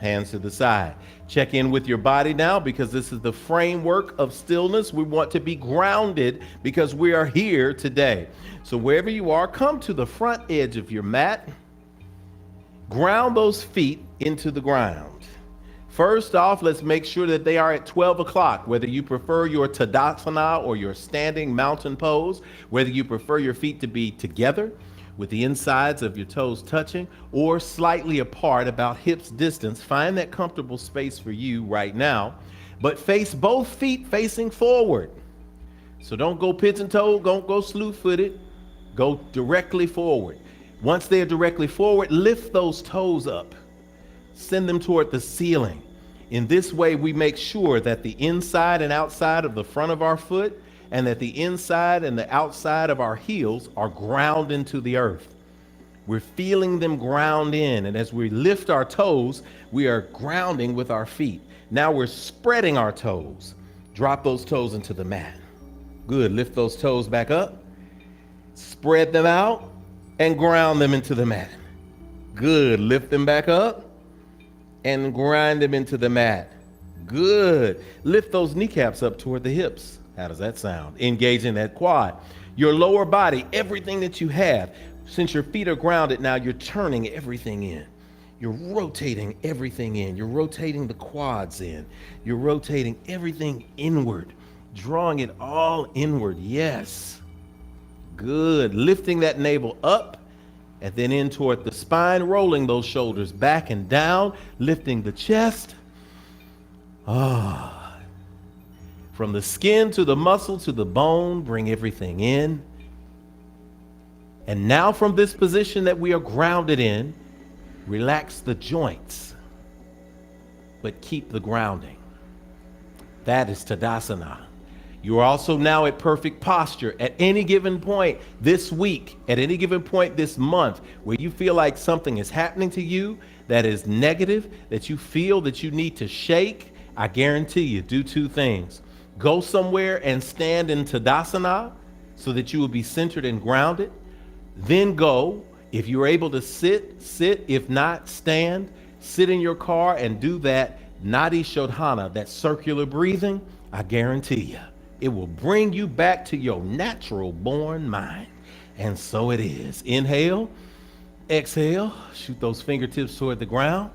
hands to the side. Check in with your body now, because this is the framework of stillness. We want to be grounded because we are here today. So wherever you are, come to the front edge of your mat. Ground those feet into the ground. First off, let's make sure that they are at 12 o'clock, whether you prefer your Tadasana or your standing mountain pose, whether you prefer your feet to be together with the insides of your toes touching or slightly apart, about hips distance. Find that comfortable space for you right now, but face both feet facing forward. So don't go pigeon-toed, don't go slew-footed, go directly forward. Once they are directly forward, lift those toes up. Send them toward the ceiling. In this way, we make sure that the inside and outside of the front of our foot and that the inside and the outside of our heels are ground into the earth. We're feeling them ground in, and as we lift our toes, we are grounding with our feet. Now we're spreading our toes. Drop those toes into the mat. Good. Lift those toes back up. Spread them out and ground them into the mat. Good. Lift them back up and grind them into the mat. Good. Lift those kneecaps up toward the hips. How does that sound? Engaging that quad. Your lower body, everything that you have. Since your feet are grounded now, you're turning everything in. You're rotating everything in. You're rotating the quads in. You're rotating everything inward, drawing it all inward. Yes. Good. Lifting that navel up and then in toward the spine, rolling those shoulders back and down, lifting the chest. From the skin to the muscle to the bone, bring everything in. And now from this position that we are grounded in, relax the joints, but keep the grounding. That is Tadasana. You are also now at perfect posture. At any given point this week, at any given point this month, where you feel like something is happening to you that is negative, that you feel that you need to shake, I guarantee you, do 2 things. Go somewhere and stand in Tadasana so that you will be centered and grounded. Then go. If you're able to sit, sit. If not, stand. Sit in your car and do that Nadi Shodhana, that circular breathing. I guarantee you, it will bring you back to your natural born mind. And so it is. Inhale, exhale, shoot those fingertips toward the ground.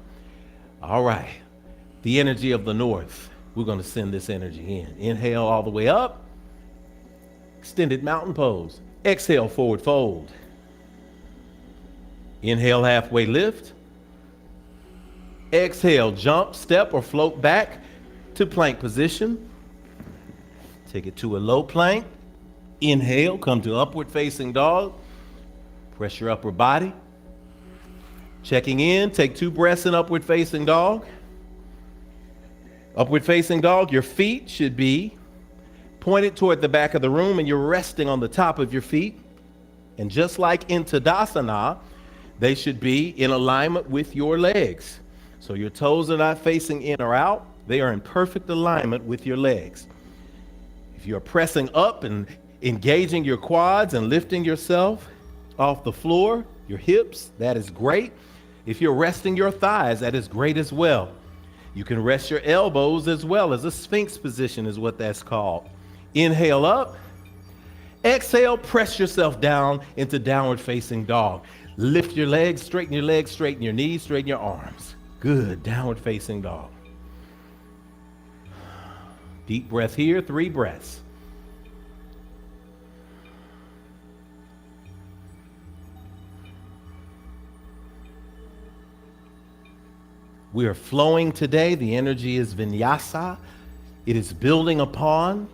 All right. The energy of the north. We're going to send this energy in. Inhale all the way up. Extended mountain pose. Exhale, forward fold. Inhale, halfway lift. Exhale, jump, step, or float back to plank position. Take it to a low plank. Inhale, come to upward facing dog. Press your upper body. Checking in, take 2 breaths in upward facing dog. Upward facing dog, your feet should be pointed toward the back of the room and you're resting on the top of your feet. And just like in Tadasana, they should be in alignment with your legs. So your toes are not facing in or out. They are in perfect alignment with your legs. If you're pressing up and engaging your quads and lifting yourself off the floor, your hips, that is great. If you're resting your thighs, that is great as well. You can rest your elbows as well as a sphinx position is what that's called. Inhale up. Exhale, press yourself down into downward facing dog. Lift your legs, straighten your knees, straighten your arms. Good, downward facing dog. Deep breath here, 3 breaths. We are flowing today. The energy is vinyasa. It is building upon.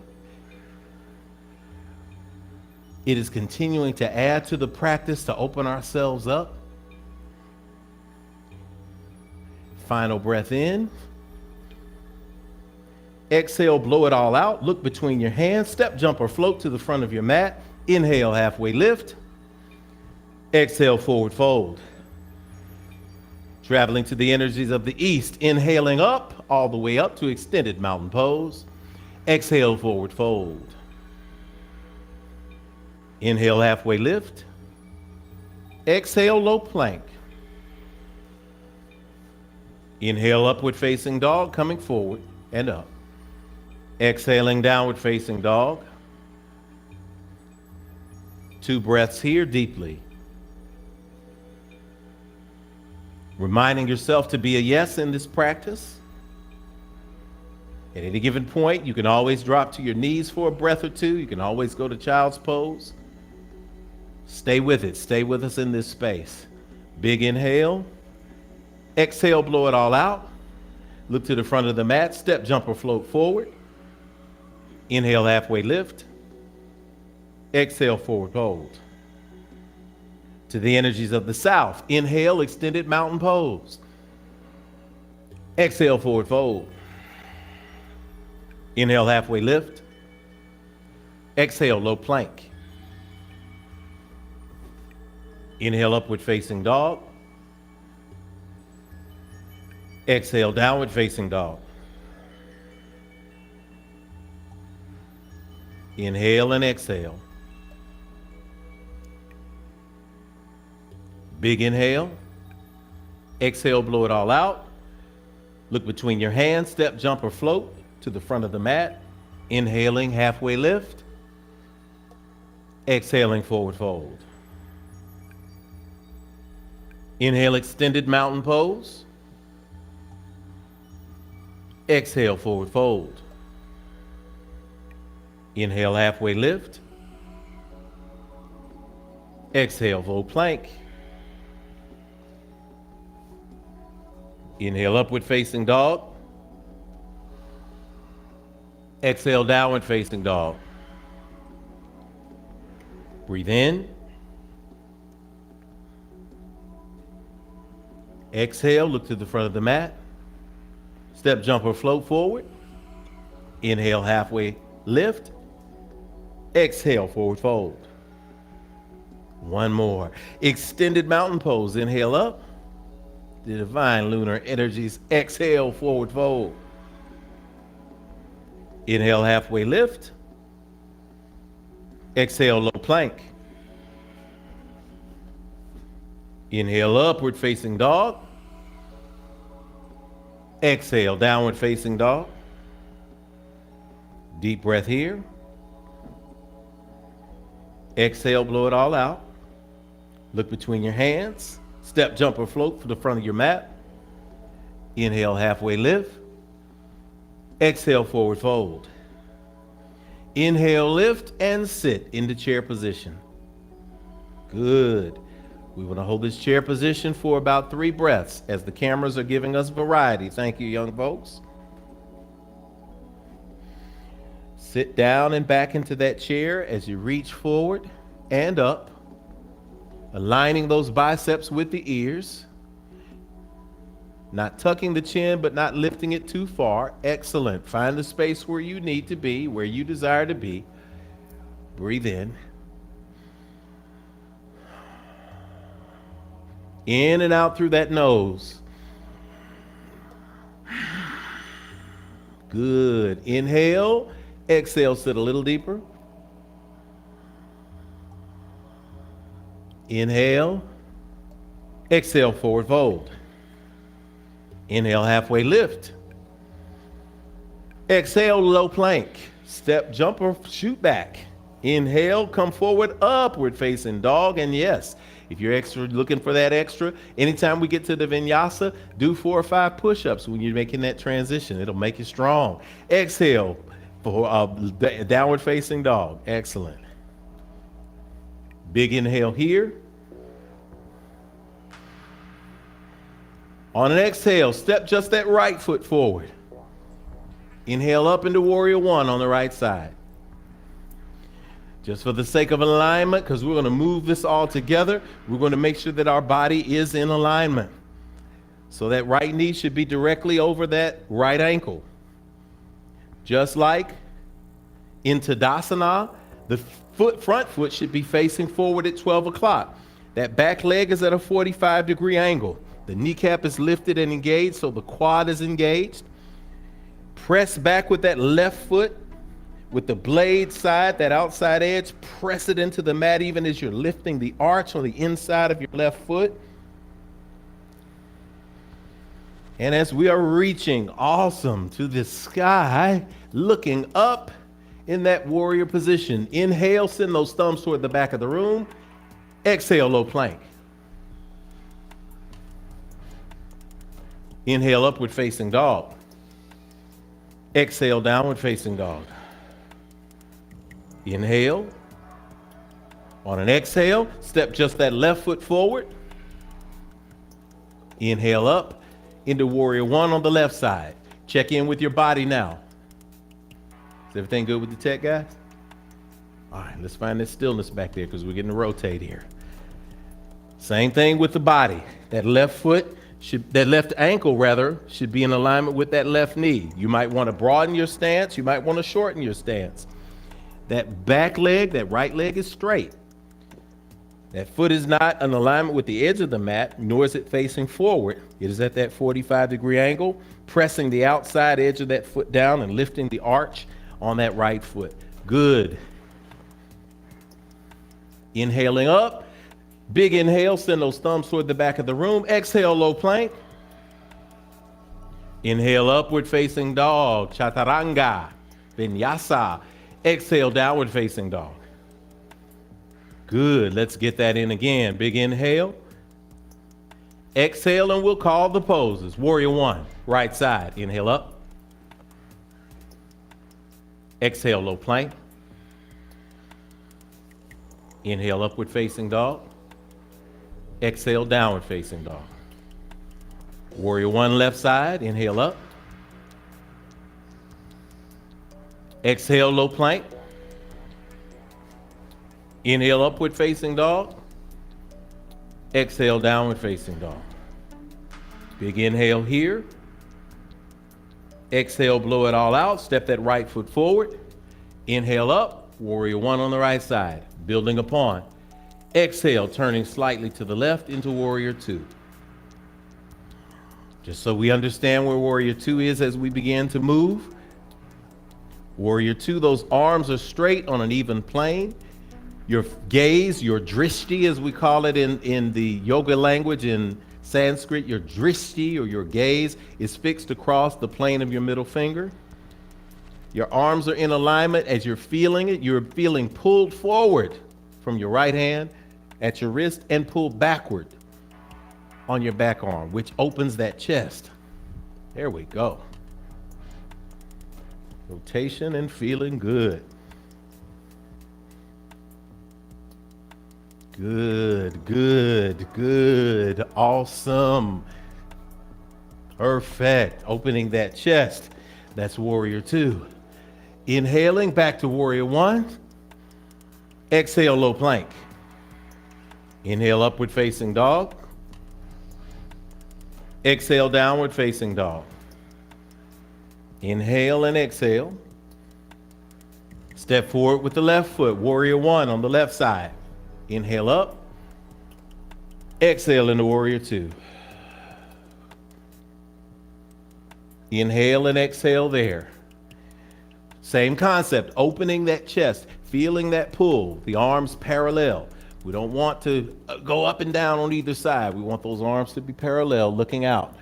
It is continuing to add to the practice to open ourselves up. Final breath in. Exhale, blow it all out. Look between your hands. Step, jump, or float to the front of your mat. Inhale, halfway lift. Exhale, forward fold. Traveling to the energies of the east. Inhaling up, all the way up to extended mountain pose. Exhale, forward fold. Inhale, halfway lift. Exhale, low plank. Inhale, upward facing dog, coming forward and up. Exhaling, downward facing dog. 2 breaths here deeply. Reminding yourself to be a yes in this practice. At any given point, you can always drop to your knees for a breath or 2. You can always go to child's pose. Stay with it. Stay with us in this space. Big inhale. Exhale, blow it all out. Look to the front of the mat. Step, jump, or float forward. Inhale, halfway lift. Exhale, forward fold. To the energies of the south. Inhale, extended mountain pose. Exhale, forward fold. Inhale, halfway lift. Exhale, low plank. Inhale, upward facing dog. Exhale, downward facing dog. Inhale and exhale. Big inhale. Exhale, blow it all out. Look between your hands, step, jump, or float to the front of the mat. Inhaling, halfway lift. Exhaling, forward fold. Inhale, extended mountain pose. Exhale, forward fold. Inhale, halfway lift. Exhale, low plank. Inhale, upward facing dog. Exhale, downward facing dog. Breathe in. Exhale, look to the front of the mat. Step, jump, or float forward. Inhale, halfway lift. Exhale, forward fold. One more. Extended mountain pose. Inhale up. The divine lunar energies. Exhale, forward fold. Inhale, halfway lift. Exhale, low plank. Inhale, upward facing dog. Exhale, downward facing dog. Deep breath here. Exhale, blow it all out. Look between your hands. Step, jump, or float for the front of your mat. Inhale, halfway lift. Exhale, forward fold. Inhale, lift, and sit into chair position. Good. We want to hold this chair position for about 3 breaths as the cameras are giving us variety. Thank you, young folks. Sit down and back into that chair as you reach forward and up, aligning those biceps with the ears. Not tucking the chin, but not lifting it too far. Excellent. Find the space where you need to be, where you desire to be. Breathe in. In and out through that nose. Good. Inhale. Exhale, sit a little deeper. Inhale. Exhale, forward fold. Inhale, halfway lift. Exhale, low plank. Step, jump, or shoot back. Inhale, come forward, upward facing dog. And yes, if you're looking for that extra, anytime we get to the vinyasa, do 4 or 5 push-ups when you're making that transition. It'll make you strong. Exhale for downward facing dog. Excellent. Big inhale here. On an exhale, step just that right foot forward. Inhale up into warrior 1 on the right side. Just for the sake of alignment, because we're going to move this all together, we're going to make sure that our body is in alignment. So that right knee should be directly over that right ankle. Just like in Tadasana, the front foot should be facing forward at 12 o'clock. That back leg is at a 45-degree angle. The kneecap is lifted and engaged, so the quad is engaged. Press back with that left foot, with the blade side, that outside edge, press it into the mat even as you're lifting the arch on the inside of your left foot. And as we are reaching, awesome, to the sky, looking up in that warrior position. Inhale, send those thumbs toward the back of the room. Exhale, low plank. Inhale, upward facing dog. Exhale, downward facing dog. Inhale. On an exhale, step just that left foot forward. Inhale up into warrior 1 on the left side. Check in with your body now. Is everything good with the tech, guys? All right, let's find this stillness back there because we're getting to rotate here. Same thing with the body. That left foot, that left ankle rather, should be in alignment with that left knee. You might want to broaden your stance. You might want to shorten your stance. That back leg, that right leg is straight. That foot is not in alignment with the edge of the mat, nor is it facing forward. It is at that 45-degree angle, pressing the outside edge of that foot down and lifting the arch on that right foot. Good. Inhaling up. Big inhale, send those thumbs toward the back of the room. Exhale, low plank. Inhale, upward facing dog, chaturanga, vinyasa. Exhale, downward facing dog. Good, let's get that in again. Big inhale. Exhale, and we'll call the poses. Warrior 1, right side. Inhale up. Exhale, low plank. Inhale, upward facing dog. Exhale, downward facing dog. Warrior 1, left side. Inhale up. Exhale, low plank. Inhale, upward facing dog. Exhale, downward facing dog. Big inhale here. Exhale, blow it all out. Step that right foot forward. Inhale up. Warrior 1 on the right side. Building upon. Exhale, turning slightly to the left into warrior 2. Just so we understand where warrior 2 is as we begin to move. Warrior 2, those arms are straight on an even plane. Your gaze, your drishti, as we call it in the yoga language in Sanskrit, your drishti or your gaze is fixed across the plane of your middle finger. Your arms are in alignment as you're feeling it. You're feeling pulled forward from your right hand at your wrist and pulled backward on your back arm, which opens that chest. There we go. Rotation and feeling good. Good, good, good. Awesome. Perfect. Opening that chest. That's warrior 2. Inhaling back to warrior 1. Exhale, low plank. Inhale, upward facing dog. Exhale, downward facing dog. Inhale and exhale. Step forward with the left foot. Warrior 1 on the left side. Inhale up. Exhale into warrior 2. Inhale and exhale there. Same concept, opening that chest, feeling that pull, the arms parallel. We don't want to go up and down on either side. We want those arms to be parallel, looking out.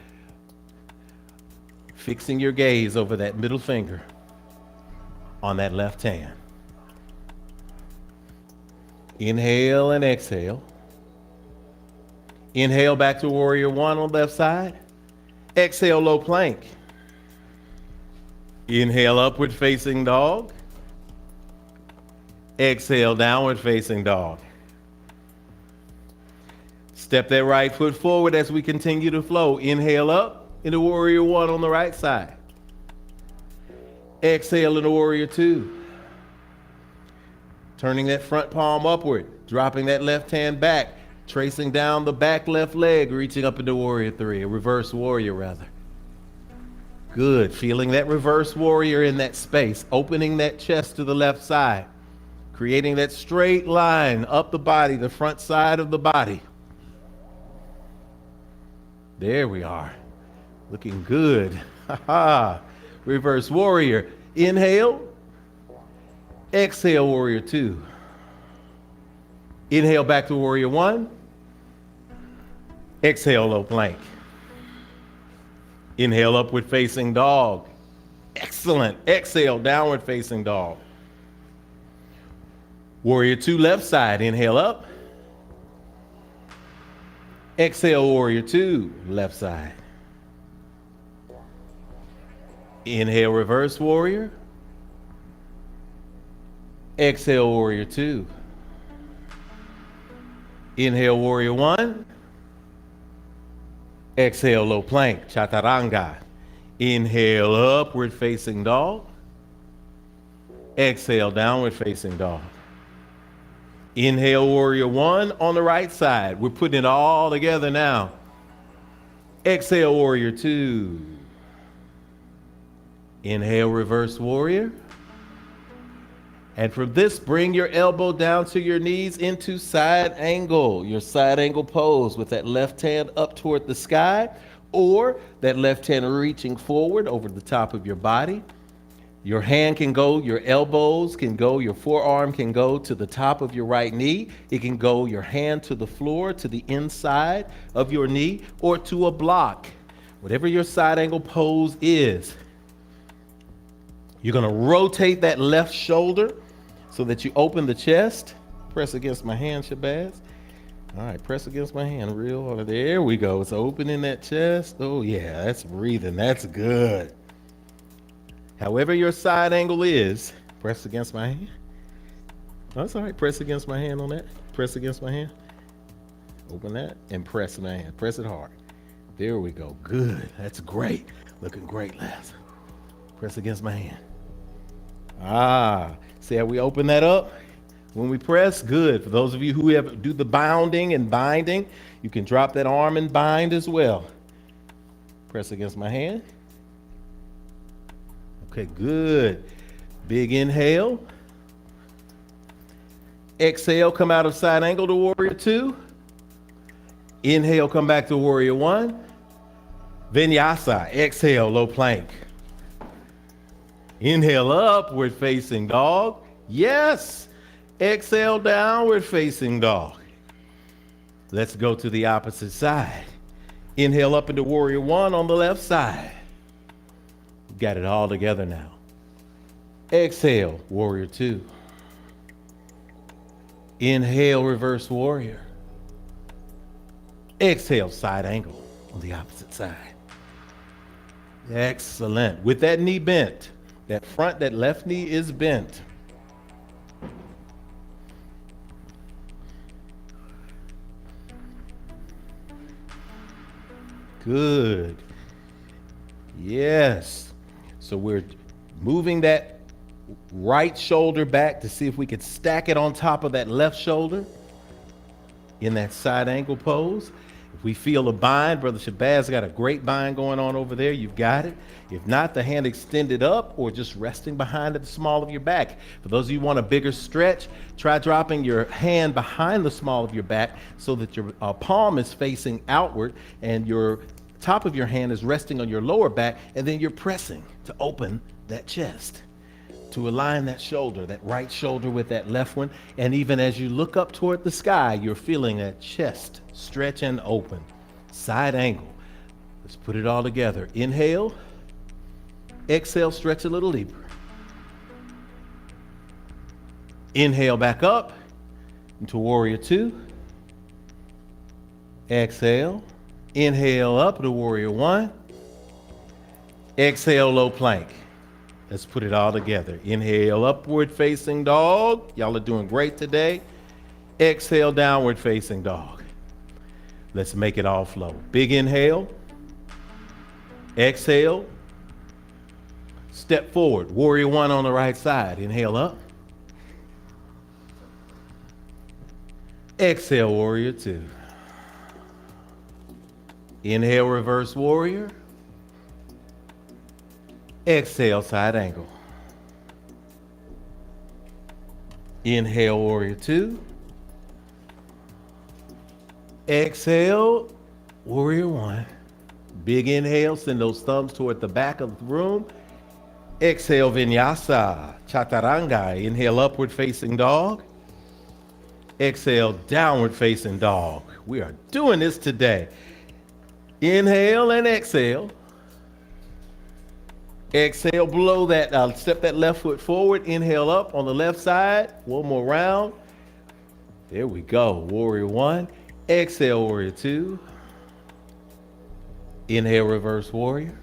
Fixing your gaze over that middle finger on that left hand. Inhale and exhale. Inhale back to warrior 1 on the left side. Exhale, low plank. Inhale, upward facing dog. Exhale, downward facing dog. Step that right foot forward as we continue to flow. Inhale up into warrior 1 on the right side. Exhale into warrior 2. Turning that front palm upward, dropping that left hand back, tracing down the back left leg, reaching up into warrior 3, a reverse warrior rather. Good, feeling that reverse warrior in that space, opening that chest to the left side, creating that straight line up the body, the front side of the body. There we are, looking good. Reverse warrior, inhale. Exhale, warrior 2. Inhale back to warrior 1. Exhale, low plank. Inhale, upward facing dog. Excellent. Exhale, downward facing dog. Warrior 2, left side. Inhale up. Exhale, warrior 2, left side. Inhale, reverse warrior. Exhale, warrior 2. Inhale, warrior 1. Exhale, low plank, chaturanga. Inhale, upward facing dog. Exhale, downward facing dog. Inhale, warrior 1 on the right side. We're putting it all together now. Exhale, warrior 2. Inhale, reverse warrior. And from this, bring your elbow down to your knees into side angle, your side angle pose with that left hand up toward the sky, or that left hand reaching forward over the top of your body. Your hand can go, your elbows can go, your forearm can go to the top of your right knee. It can go your hand to the floor, to the inside of your knee, or to a block. Whatever your side angle pose is, you're going to rotate that left shoulder so that you open the chest. Press against my hand, Shabazz. All right, press against my hand real hard. There we go. It's opening that chest. Oh, yeah, that's breathing. That's good. However your side angle is, press against my hand. Oh, that's all right. Press against my hand on that. Press against my hand. Open that and press my hand. Press it hard. There we go. Good. That's great. Looking great, lads. Press against my hand. See how we open that up? When we press, good. For those of you who do the bounding and binding, you can drop that arm and bind as well. Press against my hand. Okay, good. Big inhale. Exhale, come out of side angle to warrior 2. Inhale, come back to warrior 1. Vinyasa, exhale, low plank. Inhale, upward facing dog. Yes. Exhale, downward facing dog. Let's go to the opposite side. Inhale up into warrior one on the left side. Got it all together now. Exhale, warrior two. Inhale, reverse warrior. Exhale, side angle on the opposite side. Excellent. With that knee bent, that left knee is bent. Good. Yes. So we're moving that right shoulder back to see if we could stack it on top of that left shoulder in that side angle pose. If we feel a bind, Brother Shabazz got a great bind going on over there. You've got it. If not, the hand extended up or just resting behind at the small of your back. For those of you who want a bigger stretch, try dropping your hand behind the small of your back so that your palm is facing outward and your top of your hand is resting on your lower back, and then you're pressing to open that chest, to align that shoulder, that right shoulder with that left one. And even as you look up toward the sky, you're feeling that chest stretch and open. Side angle. Let's put it all together. Inhale. Exhale, stretch a little deeper. Inhale back up into warrior two. Exhale. Inhale up to warrior one. Exhale, low plank. Let's put it all together. Inhale, upward facing dog. Y'all are doing great today. Exhale, downward facing dog. Let's make it all flow. Big inhale. Exhale. Step forward. Warrior one on the right side. Inhale up. Exhale, warrior two. Inhale, reverse warrior. Exhale, side angle. Inhale, warrior two. Exhale, warrior one. Big inhale, send those thumbs toward the back of the room. Exhale, vinyasa, chaturanga. Inhale, upward facing dog. Exhale, downward facing dog. We are doing this today. Inhale and exhale. Exhale, blow that, step that left foot forward. Inhale up on the left side. One more round. There we go. Warrior one. Exhale, warrior two. Inhale, reverse warrior.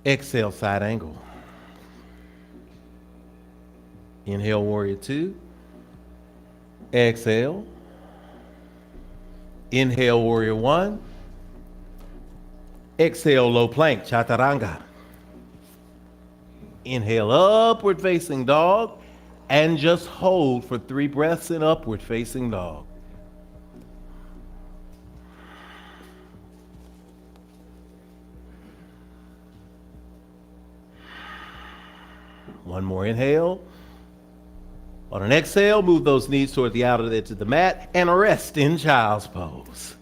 Exhale, side angle. Inhale, warrior two. Exhale. Inhale, warrior one. Exhale, low plank, chaturanga. Inhale, upward facing dog, and just hold for 3 breaths in upward facing dog. One more inhale. On an exhale, move those knees toward the outer edge of the mat and rest in child's pose.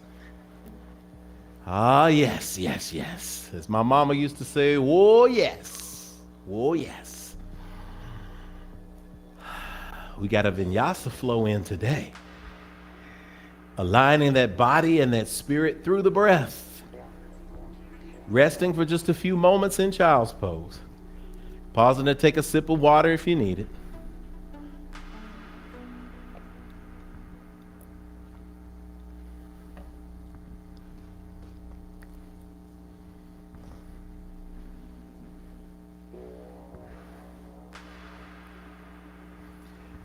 Ah, yes, yes, yes. As my mama used to say, whoa, yes. Whoa, yes. We got a vinyasa flow in today. Aligning that body and that spirit through the breath. Resting for just a few moments in child's pose. Pausing to take a sip of water if you need it.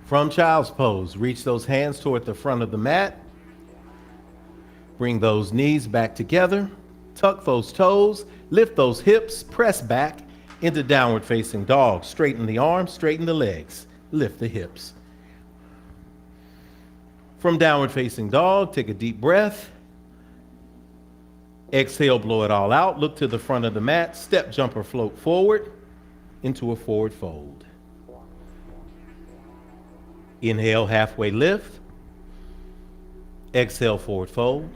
From child's pose, reach those hands toward the front of the mat. Bring those knees back together. Tuck those toes. Lift those hips. Press back into downward facing dog. Straighten the arms. Straighten the legs. Lift the hips. From downward facing dog, take a deep breath. Exhale, blow it all out. Look to the front of the mat. Step, jump, or float forward into a forward fold. Inhale, halfway lift. Exhale, forward fold.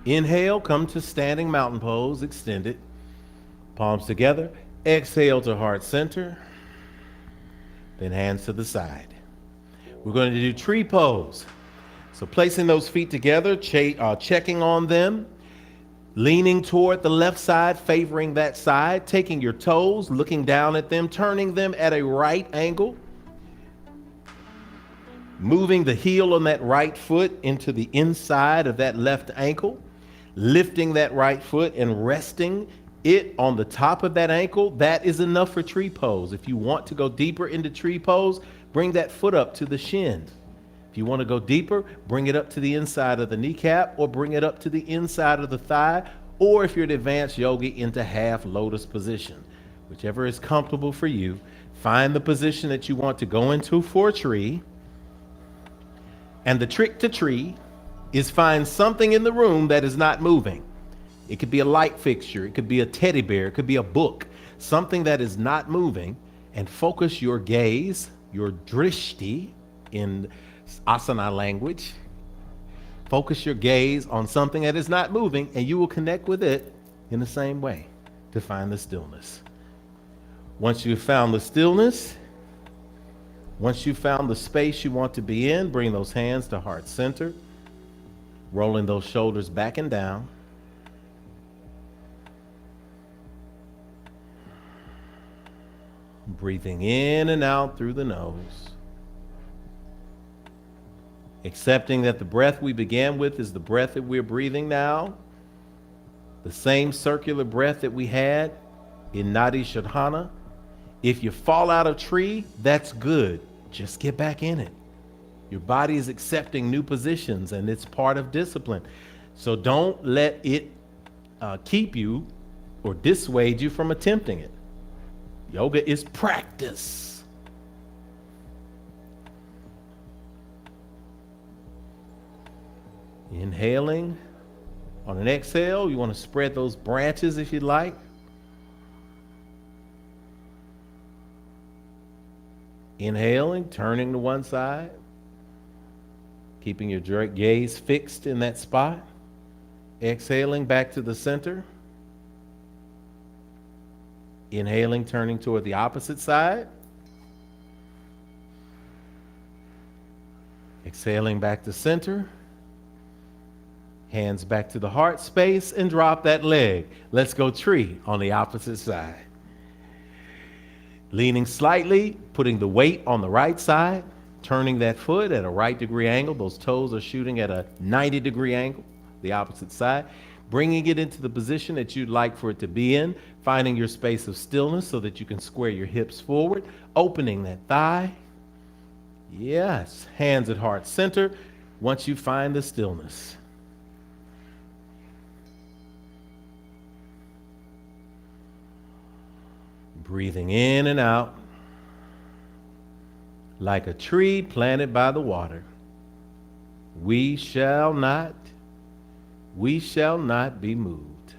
Inhale, come to standing mountain pose, extend it. Palms together. Exhale to heart center. then hands to the side. We're going to do tree pose. So placing those feet together, checking on them, leaning toward the left side, favoring that side, taking your toes, looking down at them, turning them at a right angle, moving the heel on that right foot into the inside of that left ankle, lifting that right foot and resting it on the top of that ankle. That is enough for tree pose. If you want to go deeper into tree pose, bring that foot up to the shin. If you want to go deeper, bring it up to the inside of the kneecap or bring it up to the inside of the thigh, or if you're an advanced yogi, into half lotus position. Whichever is comfortable for you. Find the position that you want to go into for a tree. And the trick to tree is find something in the room that is not moving. It could be a light fixture, it could be a teddy bear, it could be a book, something that is not moving, and focus your gaze, your drishti in asana language. Focus your gaze on something that is not moving, and you will connect with it in the same way to find the stillness. Once you've found the stillness, once you've found the space you want to be in, bring those hands to heart center, rolling those shoulders back and down. Breathing in and out through the nose. Accepting that the breath we began with is the breath that we're breathing now. The same circular breath that we had in Nadi Shodhana. If you fall out of tree, that's good. Just get back in it. Your body is accepting new positions, and it's part of discipline. So don't let it keep you or dissuade you from attempting it. Yoga is practice. Inhaling. On an exhale, you want to spread those branches if you like. Inhaling, turning to one side, keeping your gaze fixed in that spot. Exhaling back to the center. Inhaling, turning toward the opposite side. Exhaling back to center. Hands back to the heart space and drop that leg. Let's go tree on the opposite side. Leaning slightly, putting the weight on the right side, turning that foot at a right degree angle. Those toes are shooting at a 90-degree angle, the opposite side. Bringing it into the position that you'd like for it to be in, finding your space of stillness so that you can square your hips forward, opening that thigh. Yes, hands at heart center once you find the stillness. Breathing in and out like a tree planted by the water. We shall not be moved.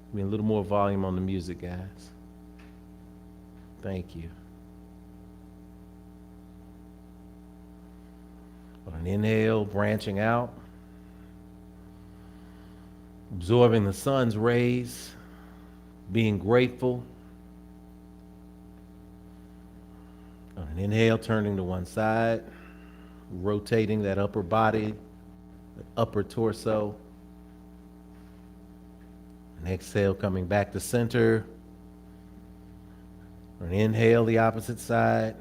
Give me a little more volume on the music, guys. Thank you. On an inhale, branching out, absorbing the sun's rays, being grateful. On an inhale, turning to one side, rotating that upper body, the upper torso. An exhale, coming back to center. On an inhale, the opposite side.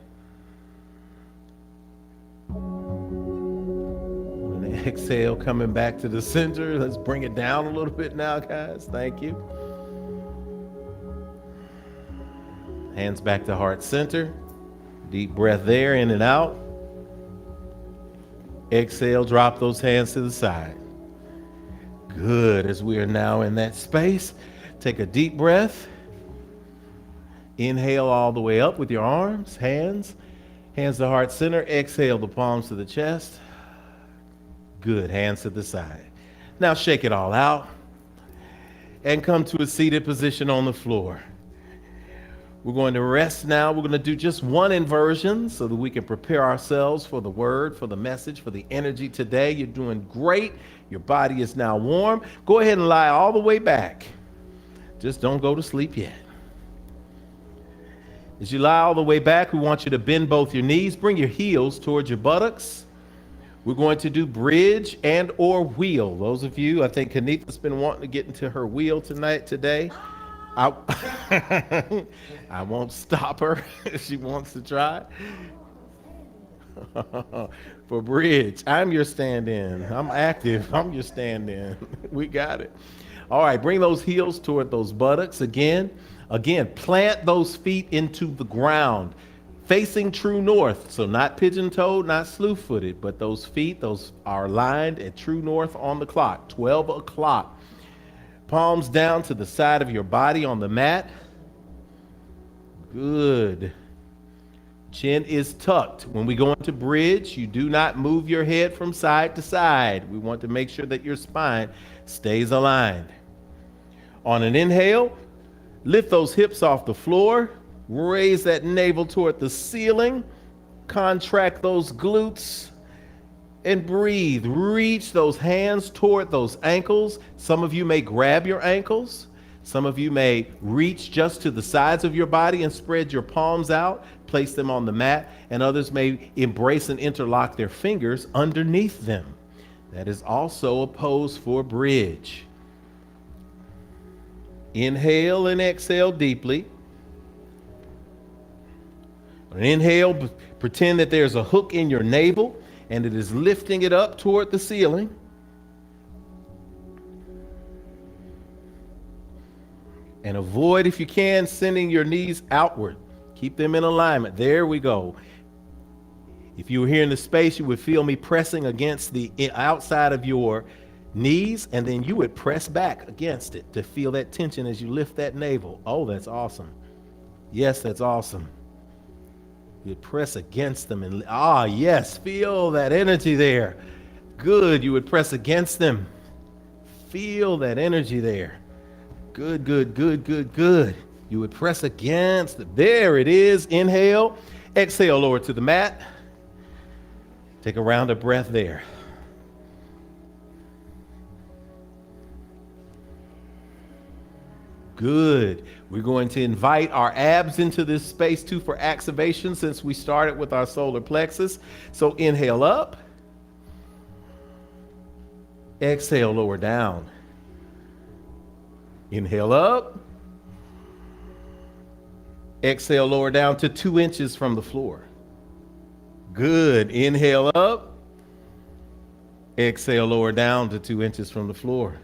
On an exhale, coming back to the center. Let's bring it down a little bit now, guys. Thank you. Hands back to heart center. Deep breath there, in and out. Exhale, drop those hands to the side. Good. As we are now in that space, take a deep breath. Inhale all the way up with your arms, hands to heart center. Exhale the palms to the chest. Good. Hands to the side. Now shake it all out and come to a seated position on the floor. We're going to rest now. We're going to do just one inversion so that we can prepare ourselves for the word, for the message, for the energy today. You're doing great. Your body is now warm. Go ahead and lie all the way back. Just don't go to sleep yet. As you lie all the way back, we want you to bend both your knees, bring your heels towards your buttocks. We're going to do bridge and or wheel. Those of you, I think Kanitha's been wanting to get into her wheel today. I, I won't stop her if she wants to try. For bridge, I'm your stand-in. I'm active. I'm your stand-in. We got it. All right, bring those heels toward those buttocks again. Again, plant those feet into the ground, facing true north. So not pigeon-toed, not slew-footed, but those feet, those are aligned at true north on the clock, 12 o'clock. Palms down to the side of your body on the mat. Good. Chin is tucked. When we go into bridge, you do not move your head from side to side. We want to make sure that your spine stays aligned. On an inhale, lift those hips off the floor, raise that navel toward the ceiling, contract those glutes, and breathe. Reach those hands toward those ankles. Some of you may grab your ankles. Some of you may reach just to the sides of your body and spread your palms out, place them on the mat, and others may embrace and interlock their fingers underneath them. That is also a pose for bridge. Inhale and exhale deeply. On an inhale, pretend that there's a hook in your navel and it is lifting it up toward the ceiling. And avoid, if you can, sending your knees outward. Keep them in alignment. There we go. If you were here in the space, you would feel me pressing against the outside of your knees, and then you would press back against it to feel that tension as you lift that navel. Oh, that's awesome. Yes, that's awesome. You'd press against them and, yes, feel that energy there. Good, you would press against them. Feel that energy there. Good, good, good, good, good. You would press against it. There it is. Inhale, exhale, lower to the mat. Take a round of breath there. Good. We're going to invite our abs into this space too for activation since we started with our solar plexus. So inhale up. Exhale, lower down. Inhale up. Exhale, lower down to 2 inches from the floor. Good. Inhale up. Exhale, lower down to 2 inches from the floor.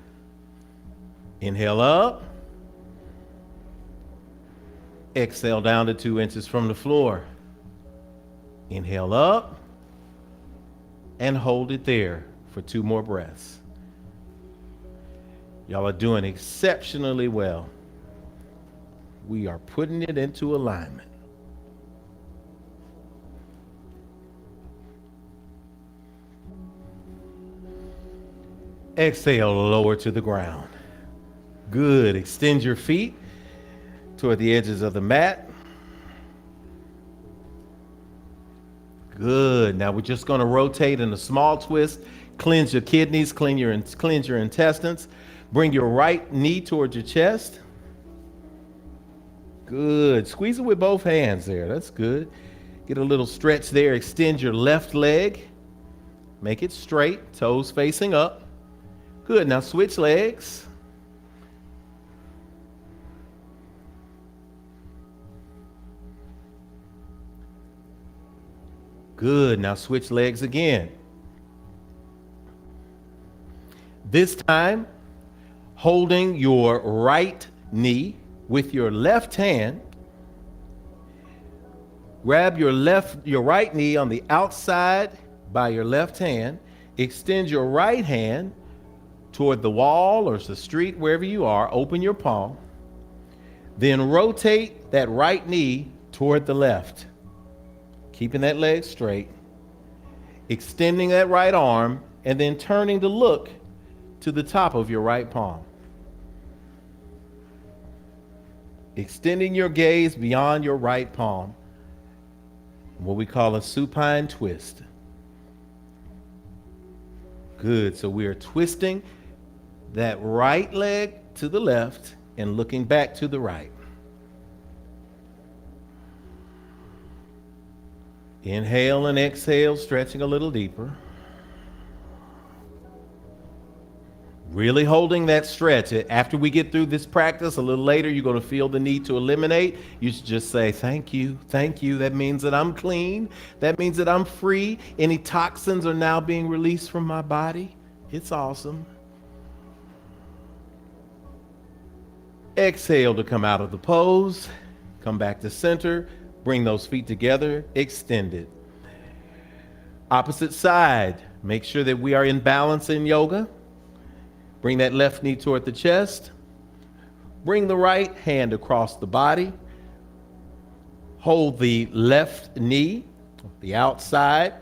Inhale up. Exhale down to 2 inches from the floor. Inhale up. And hold it there for 2 more breaths. Y'all are doing exceptionally well. We are putting it into alignment. Exhale, lower to the ground. Good. Extend your feet toward the edges of the mat. Good. Now we're just going to rotate in a small twist. Cleanse your kidneys, cleanse your intestines. Bring your right knee towards your chest. Good. Squeeze it with both hands there. That's good. Get a little stretch there. Extend your left leg. Make it straight, toes facing up. Good. Now switch legs. Good. Now switch legs again. This time, holding your right knee with your left hand, grab your right knee on the outside by your left hand, extend your right hand toward the wall or the street, wherever you are, open your palm, then rotate that right knee toward the left, keeping that leg straight, extending that right arm, and then turning to look to the top of your right palm. Extending your gaze beyond your right palm, what we call a supine twist. Good. So we are twisting that right leg to the left, and looking back to the right. Inhale and exhale, stretching a little deeper. Really holding that stretch. After we get through this practice, a little later, you're going to feel the need to eliminate. You should just say, thank you, thank you. That means that I'm clean. That means that I'm free. Any toxins are now being released from my body. It's awesome. Exhale to come out of the pose. Come back to center. Bring those feet together. Extend it. Opposite side. Make sure that we are in balance in yoga. Bring that left knee toward the chest. Bring the right hand across the body. Hold the left knee, the outside,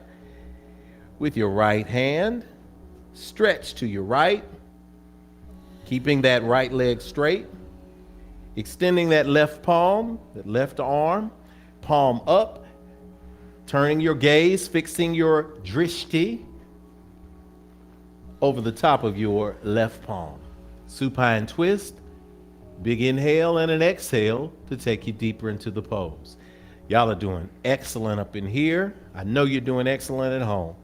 with your right hand. Stretch to your right, keeping that right leg straight. Extending that left palm, that left arm, palm up. Turning your gaze, fixing your drishti over the top of your left palm. Supine twist, big inhale and an exhale to take you deeper into the pose. Y'all are doing excellent up in here. I know you're doing excellent at home.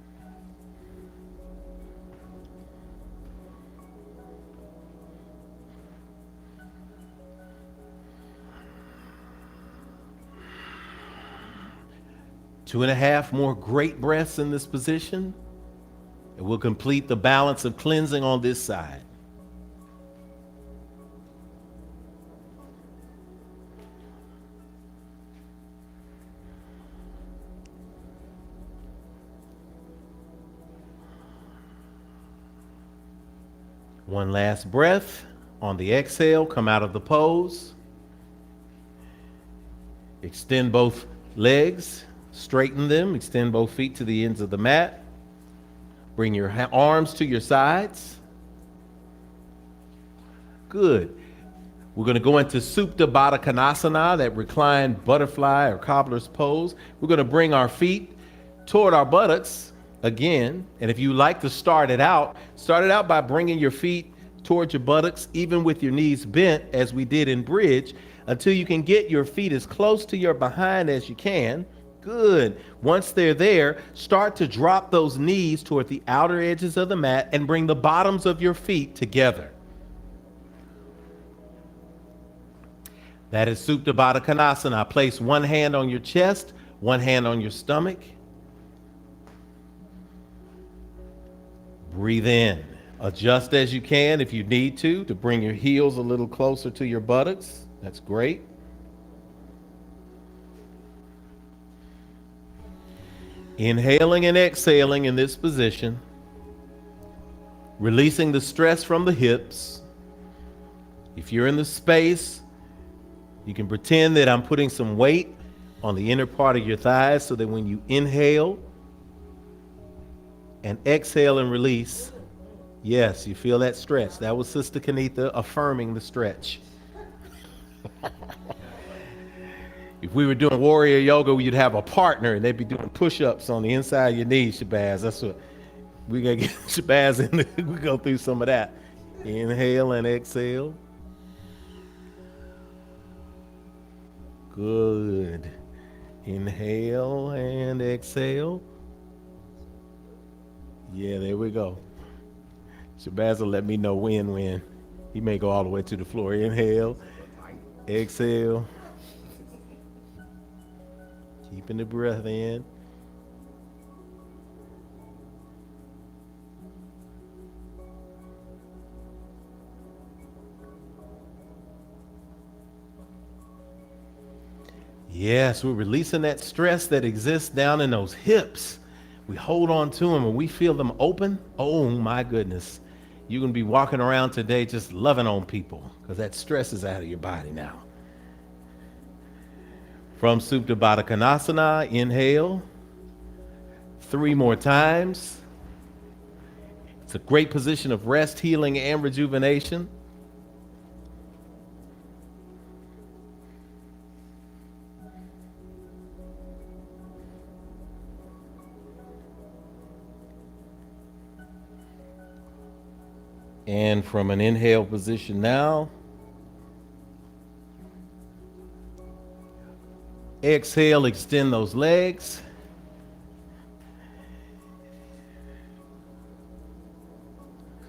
Two and a half more great breaths in this position. And we'll complete the balance of cleansing on this side. One last breath. On the exhale, come out of the pose. Extend both legs, straighten them, extend both feet to the ends of the mat. Bring your arms to your sides. Good. We're going to go into Supta Baddha Konasana, that reclined butterfly or cobbler's pose. We're going to bring our feet toward our buttocks again. And if you like to start it out by bringing your feet towards your buttocks, even with your knees bent, as we did in bridge, until you can get your feet as close to your behind as you can. Good. Once they're there, start to drop those knees toward the outer edges of the mat and bring the bottoms of your feet together. That is Supta Baddha Konasana. Place one hand on your chest, one hand on your stomach. Breathe in. Adjust as you can if you need to bring your heels a little closer to your buttocks. That's great. Inhaling and exhaling in this position, releasing the stress from the hips. If you're in the space, you can pretend that I'm putting some weight on the inner part of your thighs so that when you inhale and exhale and release, yes, you feel that stretch. That was Sister Kanitha affirming the stretch. If we were doing warrior yoga, you'd have a partner and they'd be doing push-ups on the inside of your knees, Shabazz. That's what we gotta get Shabazz in. We go through some of that. Inhale and exhale. Good. Inhale and exhale. Yeah, there we go. Shabazz will let me know when. He may go all the way to the floor. Inhale, exhale. Keeping the breath in. Yes, we're releasing that stress that exists down in those hips. We hold on to them and we feel them open. Oh my goodness. You're going to be walking around today just loving on people because that stress is out of your body now. From Supta Baddha Konasana, inhale. 3 more times. It's a great position of rest, healing, and rejuvenation. And from an inhale position now, Exhale, extend those legs.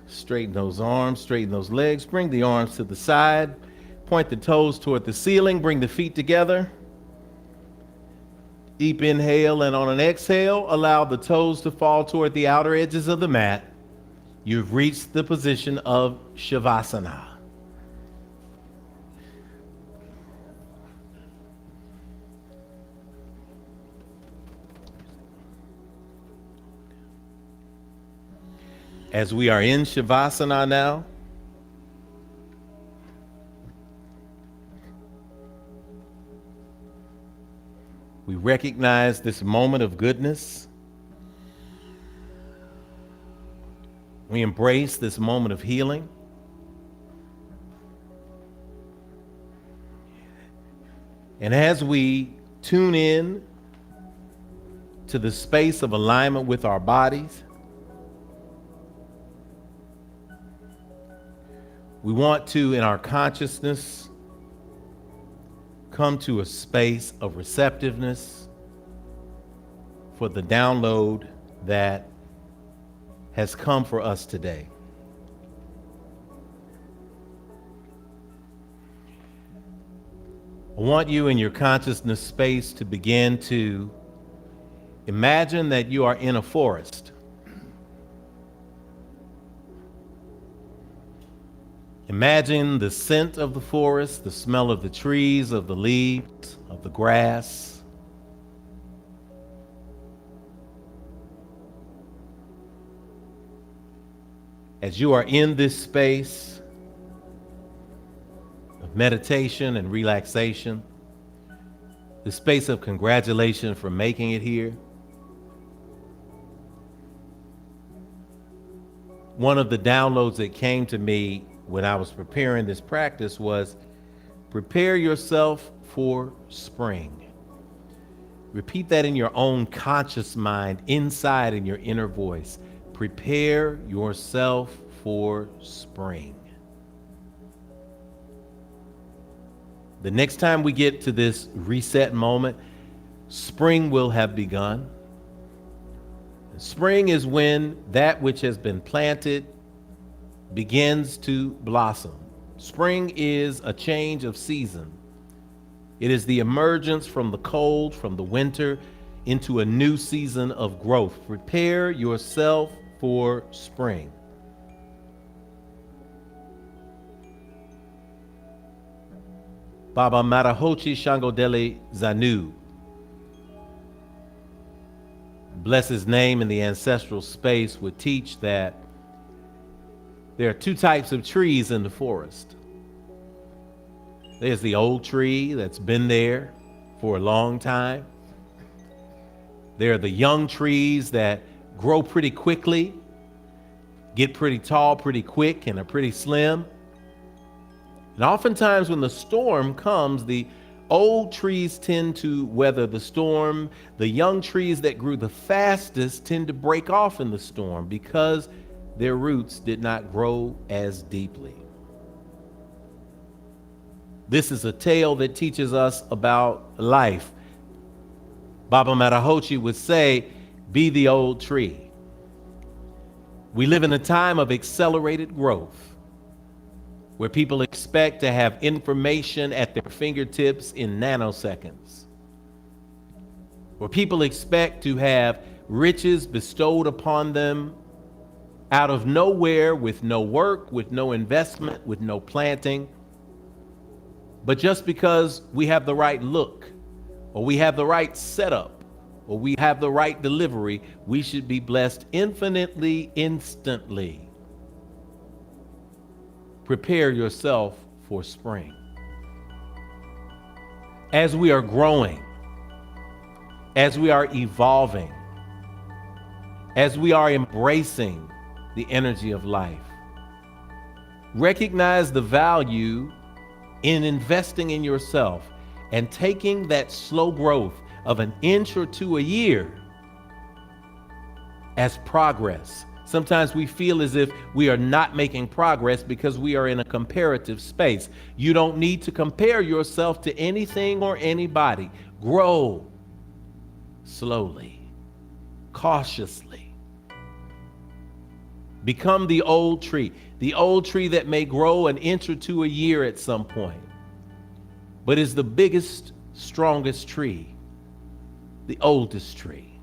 Straighten those arms, straighten those legs. Bring the arms to the side. Point the toes toward the ceiling. Bring the feet together. Deep inhale, and on an exhale, allow the toes to fall toward the outer edges of the mat. You've reached the position of Shavasana. As we are in Shavasana now, we recognize this moment of goodness. We embrace this moment of healing. And as we tune in to the space of alignment with our bodies, we want to, in our consciousness, come to a space of receptiveness for the download that has come for us today. I want you in your consciousness space to begin to imagine that you are in a forest. Imagine the scent of the forest, the smell of the trees, of the leaves, of the grass. As you are in this space of meditation and relaxation, the space of congratulation for making it here, one of the downloads that came to me when I was preparing this practice was prepare yourself for spring. Repeat that in your own conscious mind, inside in your inner voice. Prepare yourself for spring. The next time we get to this reset moment, spring will have begun. Spring is when that which has been planted begins to blossom. Spring is a change of season. It is the emergence from the cold, from the winter, into a new season of growth. Prepare yourself for spring. Baba Marahochi Shangodele Zanu. Bless his name in the ancestral space, would teach that there are two types of trees in the forest. There's the old tree that's been there for a long time. There are the young trees that grow pretty quickly, get pretty tall pretty quick, and are pretty slim. And oftentimes when the storm comes, the old trees tend to weather the storm. The young trees that grew the fastest tend to break off in the storm because their roots did not grow as deeply. This is a tale that teaches us about life. Baba Marahochi would say, be the old tree. We live in a time of accelerated growth, where people expect to have information at their fingertips in nanoseconds, where people expect to have riches bestowed upon them out of nowhere, with no work, with no investment, with no planting. But just because we have the right look, or we have the right setup, or we have the right delivery, we should be blessed infinitely, instantly. Prepare yourself for spring. As we are growing, as we are evolving, as we are embracing the energy of life, recognize the value in investing in yourself and taking that slow growth of an inch or two a year as progress. Sometimes we feel as if we are not making progress because we are in a comparative space. You don't need to compare yourself to anything or anybody. Grow slowly, cautiously. Become the old tree that may grow an inch or two a year at some point, but is the biggest, strongest tree, the oldest tree.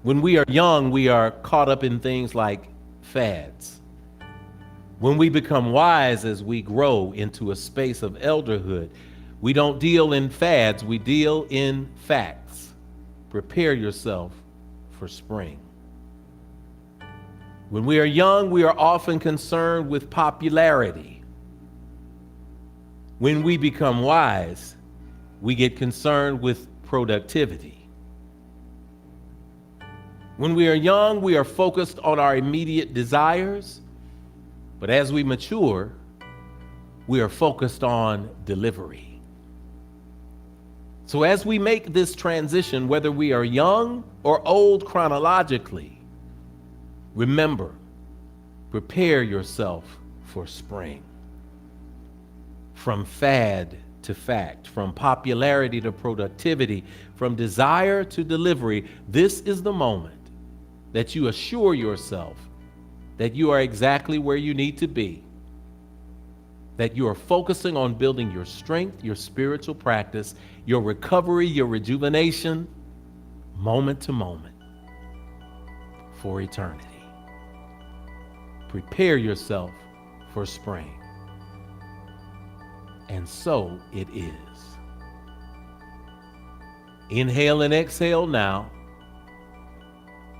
When we are young, we are caught up in things like fads. When we become wise as we grow into a space of elderhood, we don't deal in fads, we deal in facts. Prepare yourself for spring. When we are young, we are often concerned with popularity. When we become wise, we get concerned with productivity. When we are young, we are focused on our immediate desires, but as we mature, we are focused on delivery. So as we make this transition, whether we are young or old chronologically, remember, prepare yourself for spring. From fad to fact, from popularity to productivity, from desire to delivery, this is the moment that you assure yourself that you are exactly where you need to be, that you are focusing on building your strength, your spiritual practice, your recovery, your rejuvenation, moment to moment, for eternity. Prepare yourself for spring. And so it is. Inhale and exhale now,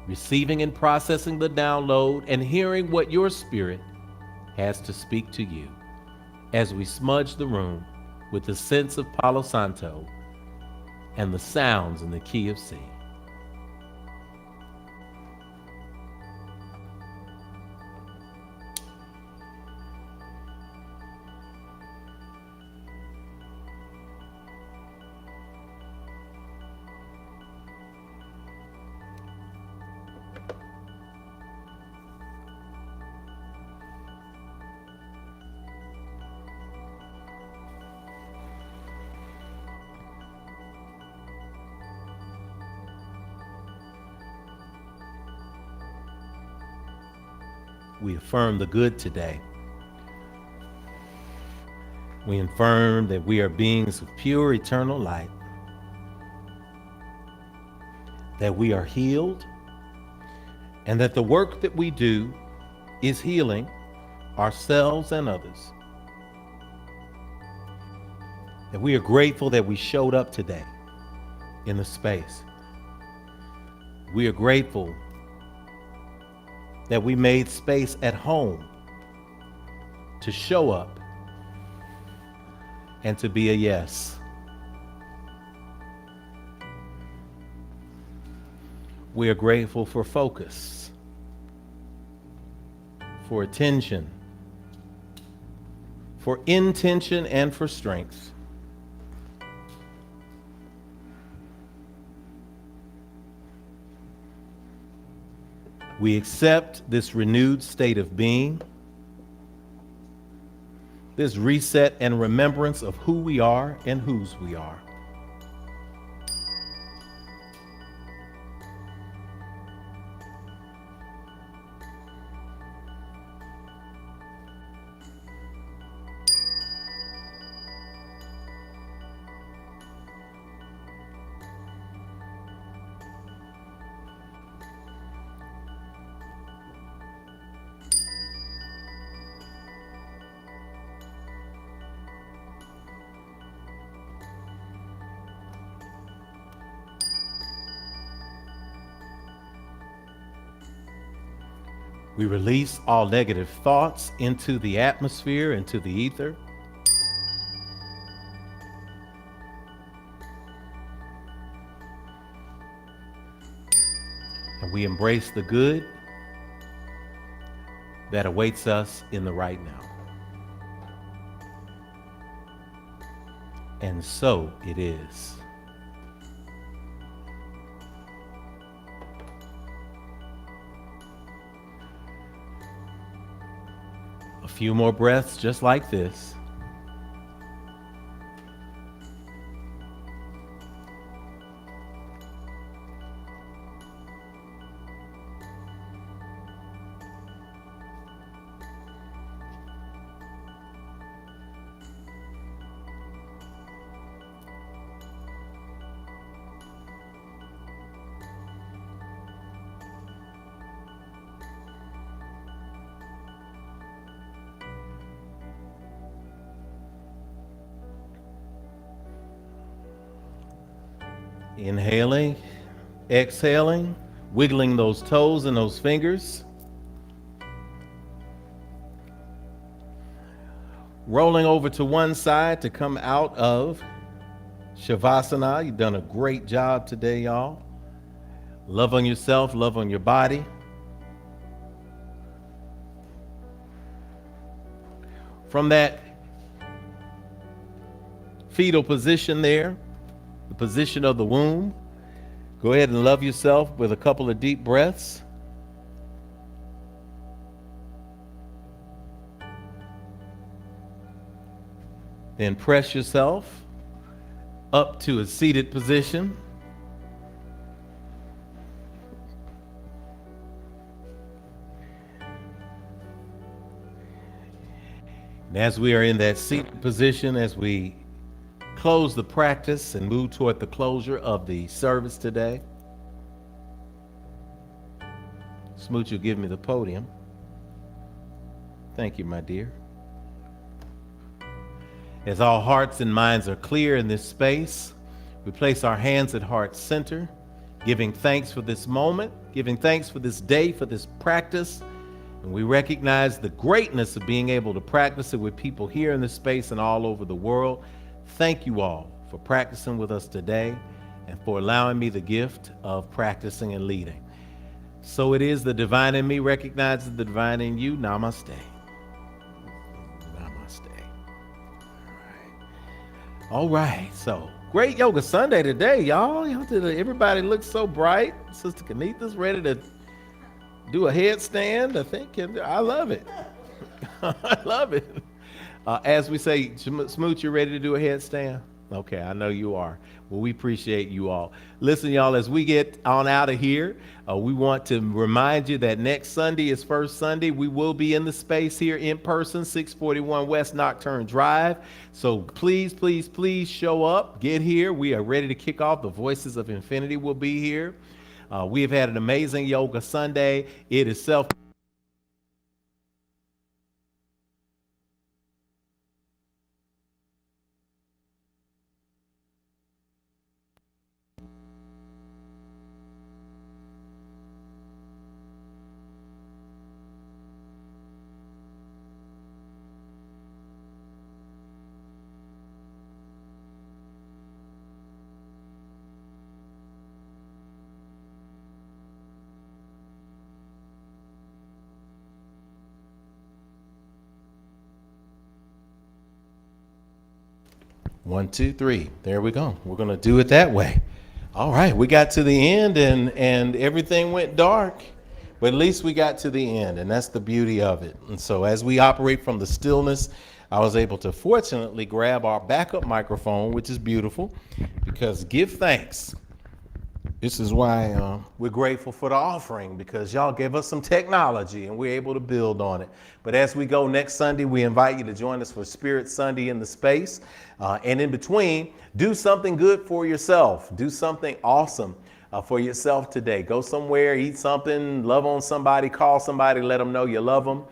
receiving and processing the download and hearing what your spirit has to speak to you as we smudge the room with the scents of Palo Santo and the sounds in the key of C. We affirm the good today. We affirm that we are beings of pure eternal light, that we are healed, and that the work that we do is healing ourselves and others. That we are grateful that we showed up today in the space. We are grateful that we made space at home to show up and to be a yes. We are grateful for focus, for attention, for intention, and for strength. We accept this renewed state of being, this reset and remembrance of who we are and whose we are. We release all negative thoughts into the atmosphere, into the ether. And we embrace the good that awaits us in the right now. And so it is. A few more breaths just like this. Inhaling, exhaling, wiggling those toes and those fingers. Rolling over to one side to come out of Shavasana. You've done a great job today, y'all. Love on yourself, love on your body. From that fetal position there, the position of the womb, go ahead and love yourself with a couple of deep breaths. Then press yourself up to a seated position. And as we are in that seated position, as we close the practice and move toward the closure of the service today, Smooch will give me the podium. Thank you, my dear. As all hearts and minds are clear in this space, we place our hands at heart center, giving thanks for this moment, giving thanks for this day, for this practice. And we recognize the greatness of being able to practice it with people here in this space and all over the world. Thank you all for practicing with us today and for allowing me the gift of practicing and leading. So it is the divine in me recognizes the divine in you. Namaste. All right, so great Yoga Sunday today, y'all. Everybody looks so bright. Sister Kanitha's ready to do a headstand, I think. I love it. I love it. As we say, Smooch, you ready to do a headstand? Okay, I know you are. Well, we appreciate you all. Listen, y'all, as we get on out of here, we want to remind you that next Sunday is First Sunday. We will be in the space here in person, 641 West Nocturne Drive. So please, please, please show up. Get here. We are ready to kick off. The Voices of Infinity will be here. We have had an amazing Yoga Sunday. It is self. One, two, three. There we go. We're going to do it that way. All right. We got to the end and everything went dark, but at least we got to the end, and that's the beauty of it. And so as we operate from the stillness, I was able to fortunately grab our backup microphone, which is beautiful, because give thanks. This is why we're grateful for the offering, because y'all gave us some technology and we're able to build on it. But as we go next Sunday, we invite you to join us for Spirit Sunday in the space. And in between, do something good for yourself. Do something awesome for yourself today. Go somewhere, eat something, love on somebody, call somebody, let them know you love them.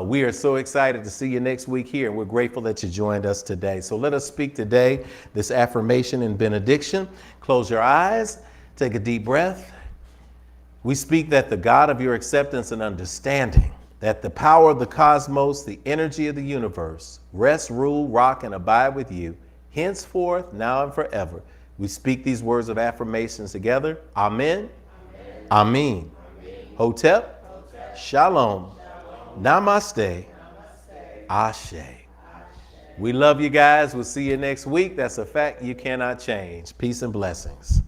We are so excited to see you next week here, and we're grateful that you joined us today. So let us speak today, this affirmation and benediction. Close your eyes. Take a deep breath. We speak that the God of your acceptance and understanding, that the power of the cosmos, the energy of the universe, rest, rule, rock, and abide with you, henceforth, now and forever. We speak these words of affirmations together. Amen. Amen. Hotep. Shalom. Namaste. Ashe. We love you guys. We'll see you next week. That's a fact you cannot change. Peace and blessings.